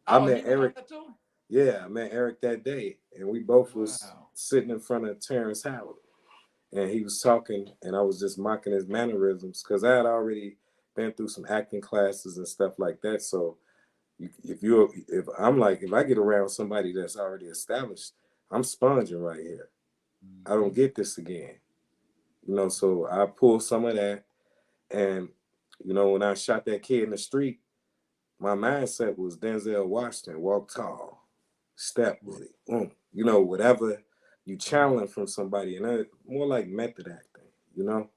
I oh, met he was on Eric. that too? Yeah, I met Eric that day. And we both was Wow. sitting in front of Terrence Howard. And he was talking, and I was just mocking his mannerisms because I had already been through some acting classes and stuff like that. So if I'm like, if I get around somebody that's already established, I'm sponging right here. I Mm-hmm. don't get this again. So I pulled some of that. And, when I shot that kid in the street, my mindset was Denzel Washington, walk tall, step with it. Whatever you challenge from somebody, and that, more like method acting.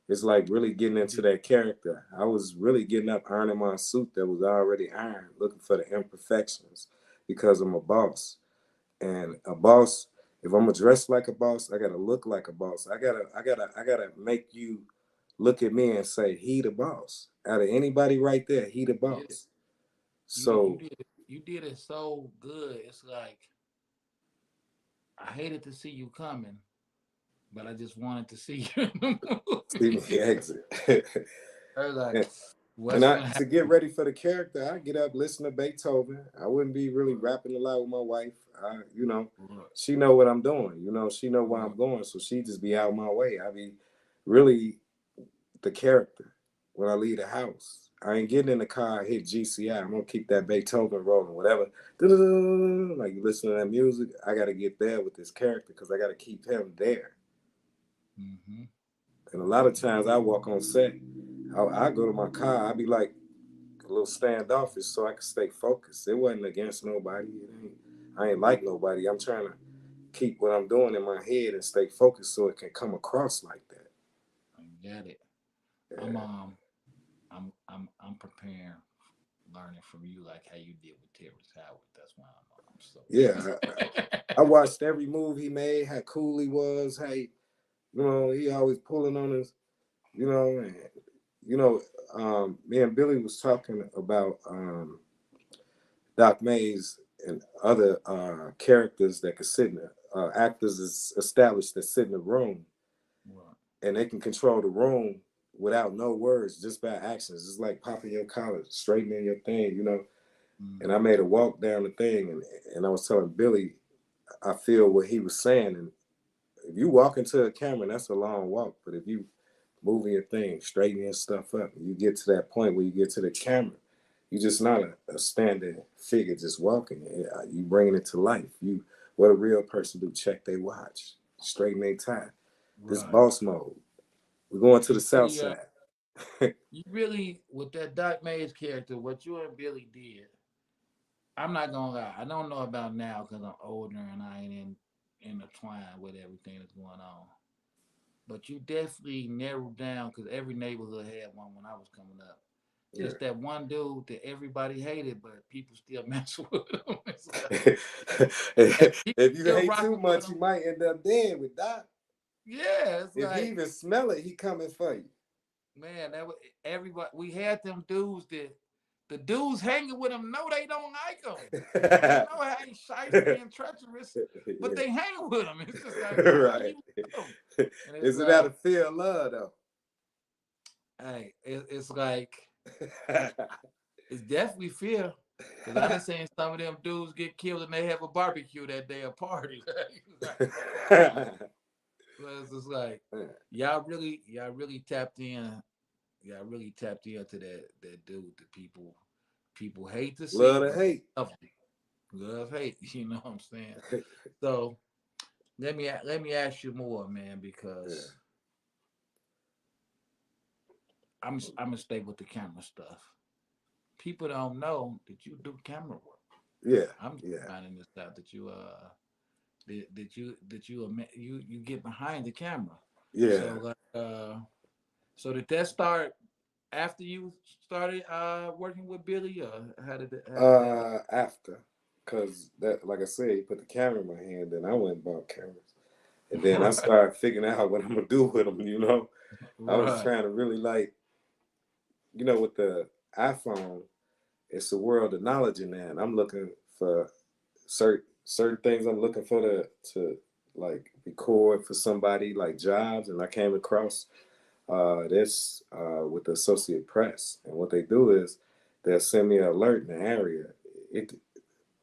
It's like really getting into that character. I was really getting up ironing my suit that was already ironed, looking for the imperfections because I'm a boss. And a boss, if I'm gonna dress like a boss, I gotta look like a boss. I gotta make you look at me and say, he the boss. Out of anybody right there, he the Yeah, boss. you So did it so good. It's like I hated to see you coming, but I just wanted to see you in the see me movie. exit. I was like, and, what's and I gonna to happen? get ready for the character, I get up, listen to Beethoven. I wouldn't be really rapping a lot with my wife. Right, She know what I'm doing. She know where right, I'm going, so she just be out my way. I be really the character when I leave the house. I ain't getting in the car, hit GCI. I'm gonna keep that Beethoven rolling, whatever. Like you listen to that music, I gotta get there with this character because I gotta keep him there. mm-hmm. And a lot of times I walk on set, I go to my car, I be like a little standoffish so I can stay focused. It wasn't against nobody. I ain't like nobody. I'm trying to keep what I'm doing in my head and stay focused so it can come across like that. I get it. I'm Yeah. um, I'm preparing, learning from you like how you did with Terrence Howard. That's why I'm so. Yeah, I watched every move he made, how cool he was, he always pulling on us, and you know, me and Billy was talking about Doc Mays and other characters that could sit in actors is established that sit in the room Right. and they can control the room without no words, just by actions. It's like popping your collar, straightening your thing. And I Mm-hmm. made a walk down the thing, and I was telling Billy, I feel what he was saying. And if you walk into a camera, that's a long walk. But if you moving your thing, straightening stuff up, and you get to that point where you get to the camera, you're just not a standing figure just walking. You bringing it to life. What a real person do, check their watch, straighten their tie. This Right. boss mode. We're going to the You south really, side. you really, with that Doc Mays character, what you and Billy did. I'm not gonna lie. I don't know about now because I'm older and I ain't intertwined with everything that's going on. But you definitely narrowed down because every neighborhood had one when I was coming up. Yeah. Just that one dude that everybody hated, but people still mess with him. It's like, and people If you still hate too rocking with much, you him. might end up dead with Doc. Yeah, it's If he like, even smell it, he coming for you. man, that was everybody. We had them dudes that the dudes hanging with him know they don't like him. They know how he's shiesty and treacherous, but Yeah. they hang with him. It's just like, why are Right. you with him? And it's Is it out like, of fear of love though? hey, it's like it's definitely fear. Cause I done seen some of them dudes get killed and they have a barbecue that day, a party. So it's just like y'all really tapped in. Y'all really tapped into that dude that people hate to see, Love to but they hate. love him. Love hate. You know what I'm saying? So let me ask you more, man, Yeah. because I'm gonna stay with the camera stuff. People don't know that you do camera work. Yeah. I'm just Yeah. finding this out that you get behind the camera. Yeah. So so did that start after you started working with Billy, or how did that After, cause that, like I said, he put the camera in my hand, and I went and bought cameras. And then I started figuring out what I'm gonna do with them. You know, I was Right. trying to really like, you know, with the iPhone, it's a world of knowledge in there, and I'm looking for certain things. I'm looking for to like record for somebody like jobs, and I came across this with the Associate Press, and what they do is they'll send me an alert in the area. It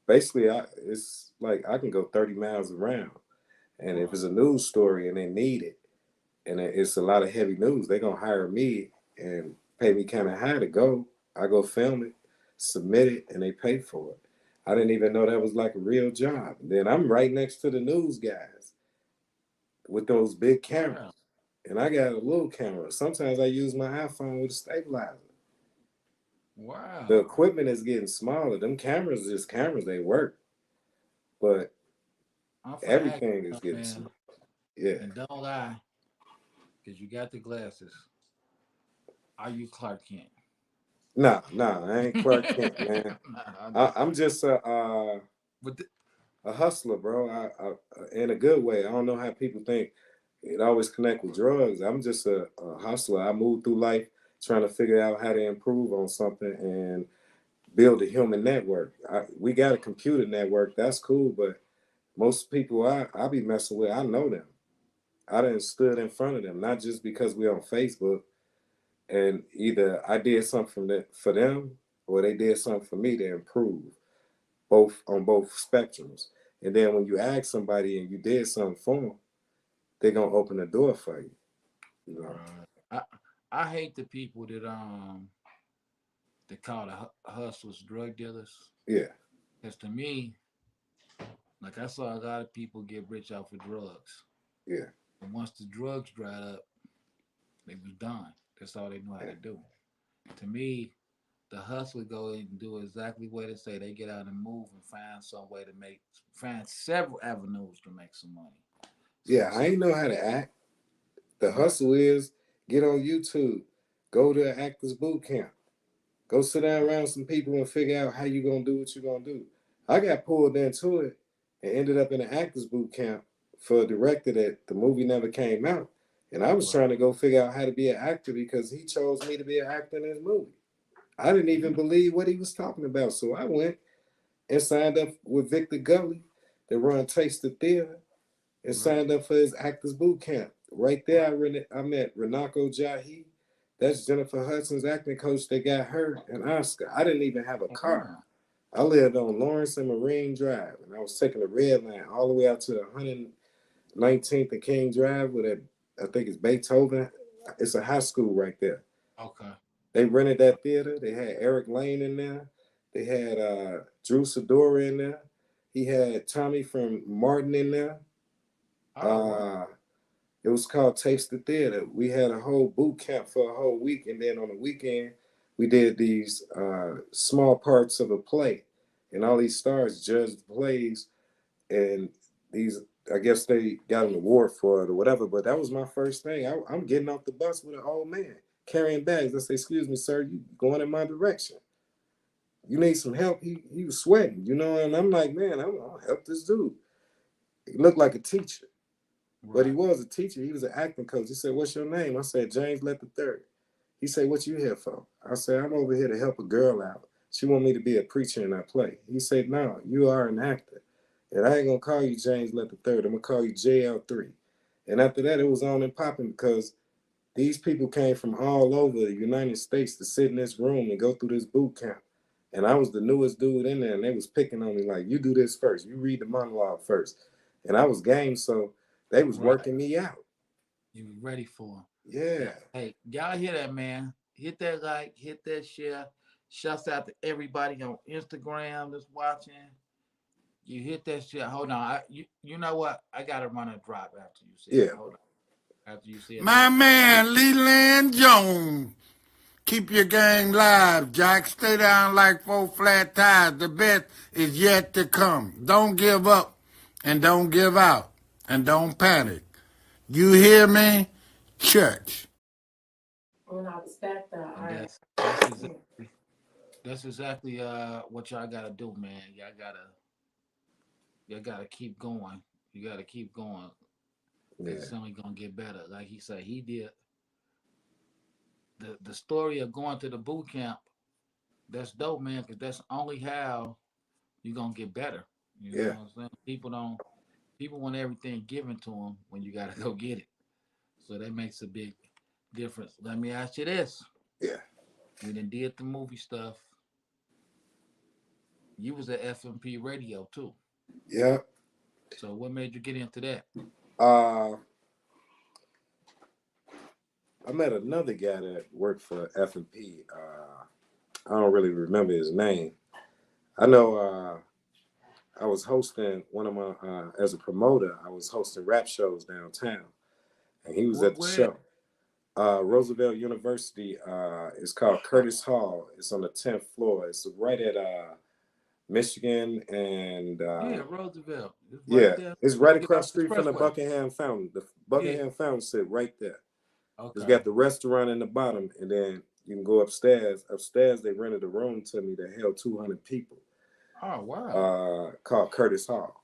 basically it's like I can go 30 miles around, and if it's a news story and they need it, and it's a lot of heavy news, they're gonna hire me and pay me kind of high to go. I go film it, submit it, and they pay for it. I didn't even know that was like a real job. And then I'm right next to the news guys with those big cameras, Wow. and I got a little camera. Sometimes I use my iPhone with a stabilizer. The Wow. equipment is getting smaller. Them cameras, just cameras, they work, but I'm finna ask everything you is something, getting man. smaller. Yeah. And don't lie, because you got the glasses. Are you Clark Kent? Nah, I ain't Clark Kent, man. Nah, I'm just I'm playing. just But a hustler, bro. In a good way. I don't know how people think it always connect with drugs. I'm just a hustler. I move through life trying to figure out how to improve on something and build a human network. We got a computer network. That's cool, but most people I be messing with, I know them. I done stood in front of them, not just because we're on Facebook, and either I did something for them or they did something for me to improve, both on both spectrums. And then when you ask somebody and you did something for them, they're gonna open the door for you. You know? right. I hate the people that they call the hustlers drug dealers. Yeah, Because to me, like I saw a lot of people get rich off of drugs. yeah, And once the drugs dried up, they was done. That's all they knew how to do. To me, the hustler go in and do exactly what they say. They get out and move and find some way to find several avenues to make some money. yeah. So I ain't know how to act. The right, hustle is get on YouTube, go to an actors boot camp, go sit down around some people and figure out how you gonna do what you gonna do. I got pulled into it and ended up in an actors boot camp for a director that the movie never came out. And I was right. trying to go figure out how to be an actor because he chose me to be an actor in his movie. I didn't even believe what he was talking about. So I went and signed up with Victor Gully that run Taste the Theater and Right, signed up for his actors boot camp. Right there, I met Renako Jahi. That's Jennifer Hudson's acting coach that got her an Oscar. I didn't even have a car. wow. I lived on Lawrence and Marine Drive, and I was taking the red line all the way out to 119th and King Drive with a, I think it's Beethoven. It's a high school right there. Okay. They rented that theater. They had Eric Lane in there. They had Drew Sidora in there. He had Tommy from Martin in there. Oh wow. Uh, it was called Taste the Theater. We had a whole boot camp for a whole week, and then on the weekend, we did these small parts of a play, and all these stars judged the plays, and these, I guess they got an award for it or whatever. But that was my first thing. I'm getting off the bus with an old man carrying bags. I say, "Excuse me, sir, you going in my direction? You need some help?" He was sweating, you know, and I'm like, "Man, I'll help this dude." He looked like a teacher. But he Right. was a teacher. He was an acting coach. He said, "What's your name?" I said, "James Lett III." He said, "What you here for?" I said, "I'm over here to help a girl out. She want me to be a preacher in that play." He said, "No, you are an actor. And I ain't gonna call you James Lett III. I'm gonna call you JL3." And after that, it was on and popping because these people came from all over the United States to sit in this room and go through this boot camp. And I was the newest dude in there, and they was picking on me like, "You do this first. You read the monologue first." And I was game, so they was Right. working me out. You be ready for them. Yeah. Yeah, Hey, y'all hear that, man? Hit that like, hit that share. Shouts out to everybody on Instagram that's watching. You hit that shit. Hold on. You know what? I gotta run a drop after you said it. yeah. Hold on. After you said My that. man, Leland Jones. Keep your game live, Jack. Stay down like four flat tires. The best is yet to come. Don't give up and don't give out and don't panic. You hear me? Church. And that's exactly what y'all gotta do, man. Y'all gotta keep going. You gotta keep going. because it's only gonna get better. Like he said, he did the story of going to the boot camp. That's dope, man, because that's only how you're gonna get better. You know Yeah. what I'm saying? People want everything given to them when you gotta go get it. So that makes a big difference. Let me ask you this: Yeah. we done did the movie stuff. You was at FMP Radio too. Yeah. So what made you get into that? Uh, I met another guy that worked for F&P. I don't really remember his name. I know I was hosting one of my, as a promoter, I was hosting rap shows downtown. And he was at the Where? show. Roosevelt University is called Curtis Hall. It's on the 10th floor. It's right at Michigan and Yeah, Roosevelt. It's right yeah, there. it's When right you get across off the the street from the expressway. Buckingham Fountain. The Yeah. Buckingham Fountain sit right there. It's Okay. got the restaurant in the bottom, and then you can go upstairs. Upstairs, they rented a room to me that held 200 people. Oh wow. Called Curtis Hall.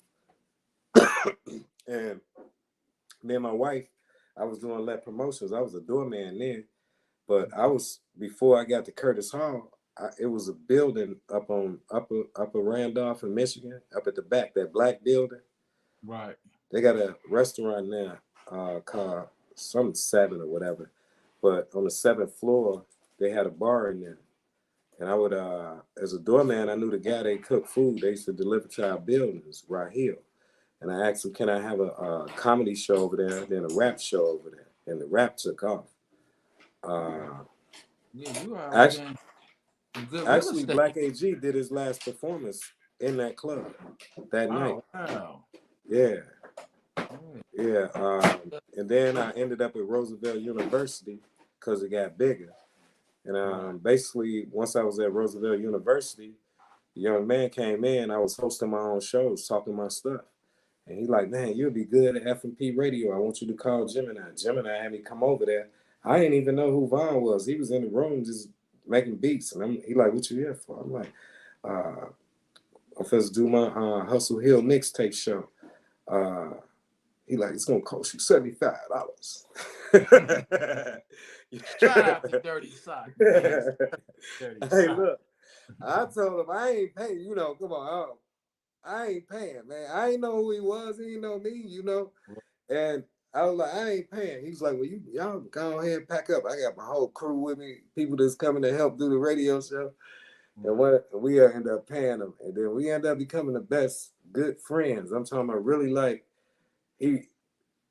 And me and my wife, I was doing Lett Promotions. I was a doorman then, but I was before I got to Curtis Hall. It was a building up on upper Randolph in Michigan, up at the back, that black building. Right. They got a restaurant now called some Seven or whatever. But on the 7th floor, they had a bar in there. And I would, as a doorman, I knew the guy they cooked food. They used to deliver to our buildings, Raheel. And I asked him, can I have a comedy show over there, then a rap show over there? And the rap took off. Yeah, you already Actually, getting some good real actually, estate. Black AG did his last performance in that club that night. Oh wow. Yeah. Yeah. Yeah, and then I ended up at Roosevelt University because it got bigger. And Right. basically, once I was at Roosevelt University, the young man came in. I was hosting my own shows, talking my stuff. And he like, man, you'll be good at F&P Radio. I want you to call Gemini. Gemini had me come over there. I didn't even know who Vaughn was. He was in the room just making beats. And he like, what you here for? I'm like, I'm supposed to do my Hustle Hill mixtape show. He like, it's gonna cost you $75. Shout out to Dirty Sock, man. Dirty Hey, Sock. look, I told him I ain't paying. You know, come on, I ain't paying, man. I ain't know who he was. He ain't know me, you know. And I was like, I ain't paying. He was like, well, y'all go ahead and pack up. I got my whole crew with me, people that's coming to help do the radio show. And we end up paying them, and then we end up becoming the best good friends. I'm talking about really like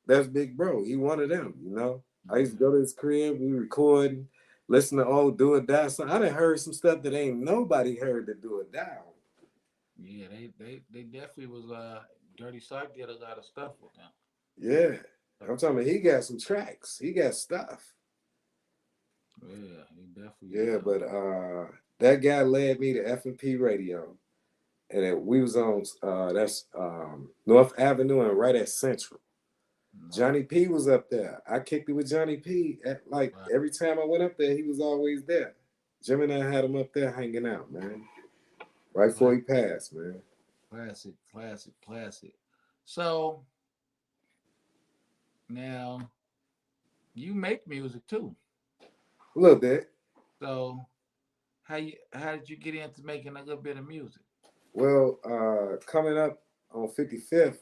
that's Big Bro. He one of them, you know. I used to go to his crib, we recording, listen to old Do It Die song. I done heard some stuff that ain't nobody heard to Do It Die. Yeah, they definitely was Dirty Sock did a lot of stuff with them. Yeah. I'm talking about he got some tracks. He got stuff. Yeah, he definitely Yeah, did. but that guy led me to F&P Radio. And we was on that's North Avenue and right at Central. Johnny P was up there. I kicked it with Johnny P. Every time I went up there, he was always there. Jim and I had him up there hanging out, man. Right before he passed, man. Classic, classic, classic. So now you make music too. A little bit. So how did you get into making a little bit of music? Well, coming up on 55th,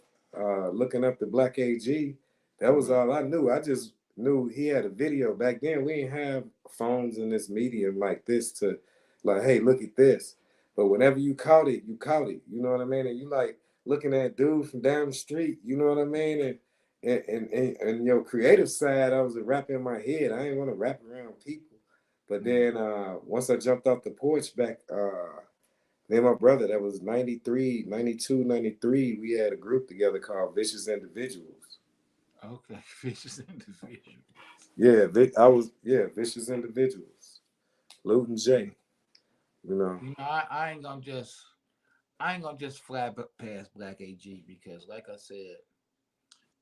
looking up the Black AG, that was all I knew. I just knew he had a video. Back then, we didn't have phones in this medium like this to, like, hey, look at this. But whenever you caught it, you caught it. You know what I mean? And you like looking at dude from down the street. You know what I mean? And your creative side, I was a rap in my head. I didn't want to rap around people. But then once I jumped off the porch back, me and my brother, that was 93, 92, 93, we had a group together called Vicious Individuals. Okay, Vicious Individuals. Yeah, Vicious Individuals. Luton J. You know. You know, I ain't gonna just flat past Black AG because, like I said,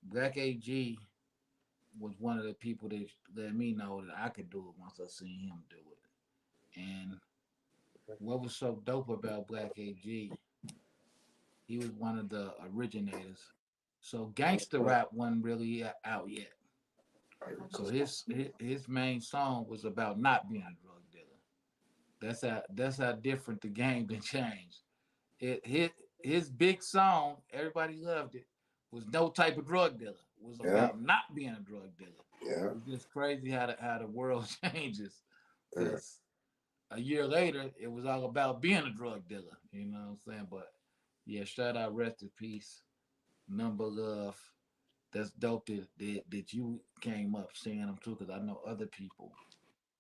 Black AG was one of the people that let me know that I could do it once I seen him do it. And what was so dope about Black AG, he was one of the originators So gangster rap wasn't really out yet. So his main song was about not being a drug dealer. That's how different the game been changed. His big song, everybody loved it, was No Type of Drug Dealer. It was Yeah, about not being a drug dealer. yeah. It's just crazy how the world changes. Uh, Because a year later, it was all about being a drug dealer. You know what I'm saying? But yeah, shout out, rest in peace, number love. That's dope that you came up saying them too, because I know other people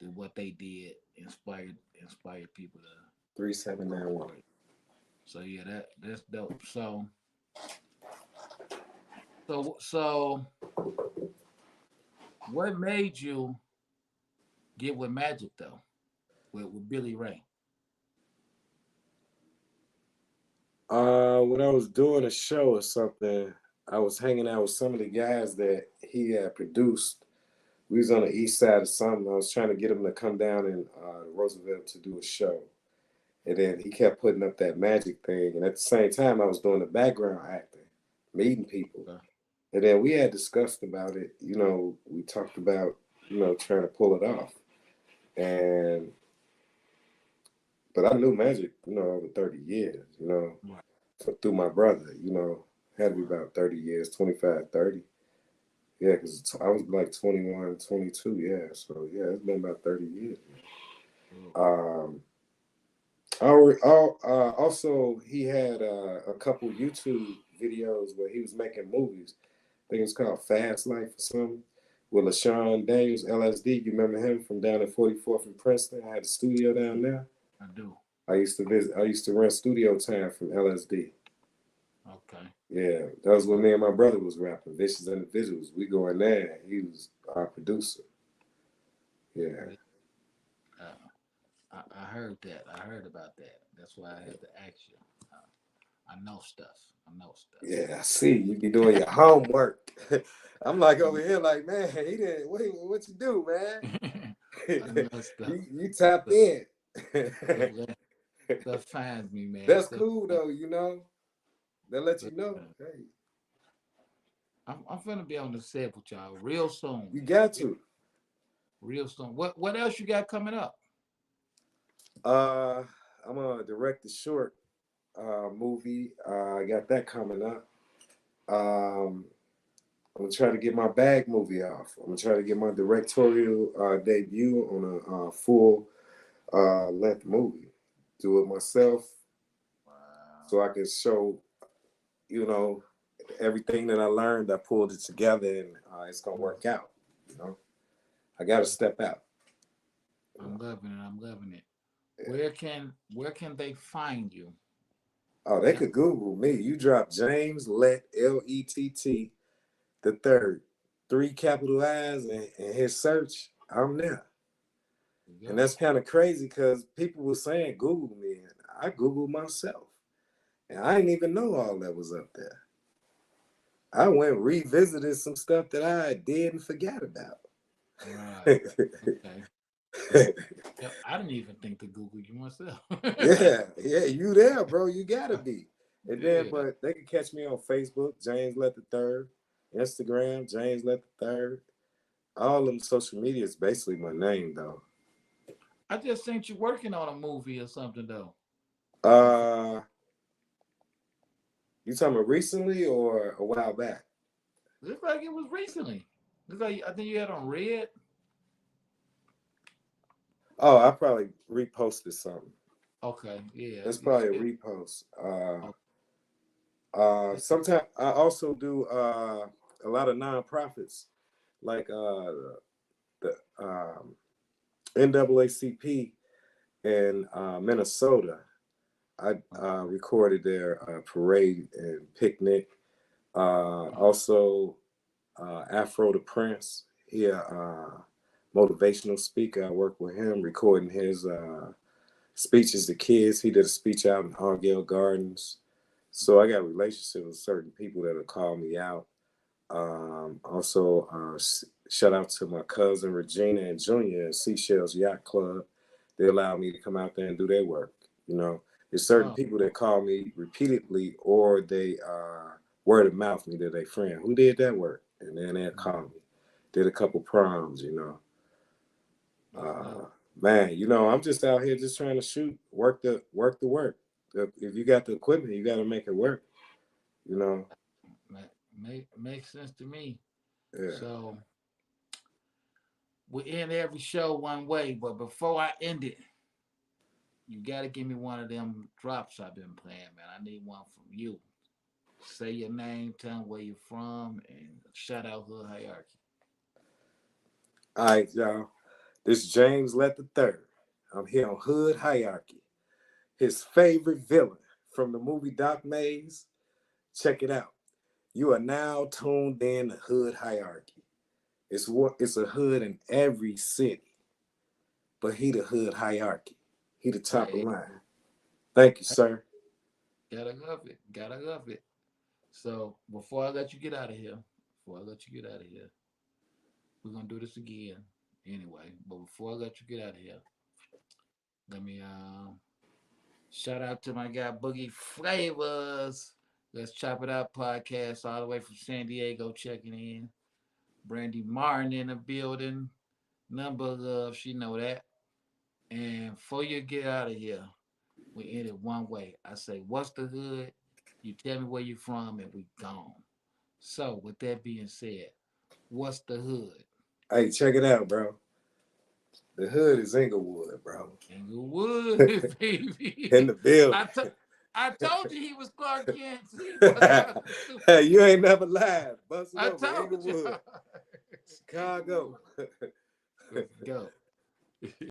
that what they did inspired people to go 3791. for it. So yeah, that's dope. So what made you get with Magic though, with Billy Ray? When I was doing a show or something, I was hanging out with some of the guys that he had produced. We was on the east side of something. I was trying to get him to come down in Roosevelt to do a show. And then he kept putting up that Magic thing. And at the same time, I was doing the background acting, meeting people. Okay. And then we had discussed about it. You know, we talked about, trying to pull it off. And, but I knew Magic, over 30 years, Right. through my brother, had to be about 30 years, 25, 30. Yeah, because I was like 21, 22. Yeah. So, yeah, it's been about 30 years. Um, Also, he had a couple YouTube videos where he was making movies. I think it's called Fast Life or something. With LaShawn Daniels, LSD. You remember him from down at 44th and Princeton? I had a studio down there. I do. I used to visit. I used to rent studio time from LSD. Okay. Yeah, that was when me and my brother was rapping. Vicious Individuals. We go in there. He was our producer. Yeah. I heard that. I heard about that. That's why I had to ask you. I know stuff. I know stuff. Yeah, I see. You be doing your homework. I'm like over here, like, man, he didn't. What you do, man? I know stuff. you tapped in. Stuff finds me, man. That's Stuff cool finds though, They let you know. me. Hey, I'm finna be on the set with y'all real soon. you got to. Real soon. What else you got coming up? I'm gonna direct the short movie. I got that coming up. I'm gonna try to get my bag movie off. I'm gonna try to get my directorial debut on a full length movie. Do it myself, so I can show, everything that I learned. I pulled it together, and it's gonna work out. I got to step out. I'm loving it. I'm loving it. Where can they find you? Oh, they could Google me. You drop James Lett, Lett the third, 3 capital I's, and hit search. I'm there. And that's kind of crazy because people were saying Google me, and I Googled myself. And I didn't even know all that was up there. I went revisited some stuff that I did and forgot about. Right. Okay. Yeah, I didn't even think to Google you myself. yeah, you there, bro. You gotta be. And then, Yeah. but they can catch me on Facebook, James Lett III, Instagram, James Lett III. All them social media is basically my name, though. I just seen you working on a movie or something though. You talking about recently or a while back? Looks like it was recently. Looks like I think you had on Red. Oh, I probably reposted something. Okay, yeah. That's probably a repost. Okay. Sometimes I also do a lot of nonprofits, like the NAACP in Minnesota. I recorded their parade and picnic. Also, Afro the Prince, he a motivational speaker. I work with him, recording his speeches to kids. He did a speech out in Argyle Gardens. So I got relationships with certain people that'll call me out. Also, shout out to my cousin Regina and Junior at Seashells Yacht Club. They allow me to come out there and do their work. There's certain people that call me repeatedly, or they word of mouth me to their friend. Who did that work? And then they'll call me. Did a couple proms, you know. Man, you know, I'm just out here just trying to shoot, work the work. If you got the equipment, you got to make it work. You know. Makes sense to me. Yeah. So we end every show one way, but before I end it, you got to give me one of them drops I've been playing, man. I need one from you. Say your name, tell them where you're from, and shout out Hood Hierarchy. All right, y'all. This is James Lett III. I'm here on Hood Hierarchy. His favorite villain from the movie Doc Mays. Check it out. You are now tuned in to Hood Hierarchy. It's a hood in every city, but he the Hood Hierarchy. He the top of line. Thank you, sir. Gotta love it. Gotta love it. So before I let you get out of here, we're gonna do this again anyway. But before I let you get out of here, let me shout out to my guy Boogie Flavors. Let's Chop It Out podcast all the way from San Diego checking in. Brandy Martin in the building. Number love, she know that. And before you get out of here, we end it one way. I say, what's the hood? You tell me where you from and we gone. So with that being said, what's the hood? Hey, check it out, bro. The hood is Inglewood, bro. Inglewood, baby. In the building. I told you he was Clark Kent. He was Hey, you ain't never lied. Bust it I over. told Inglewood. you. Chicago. Let's go.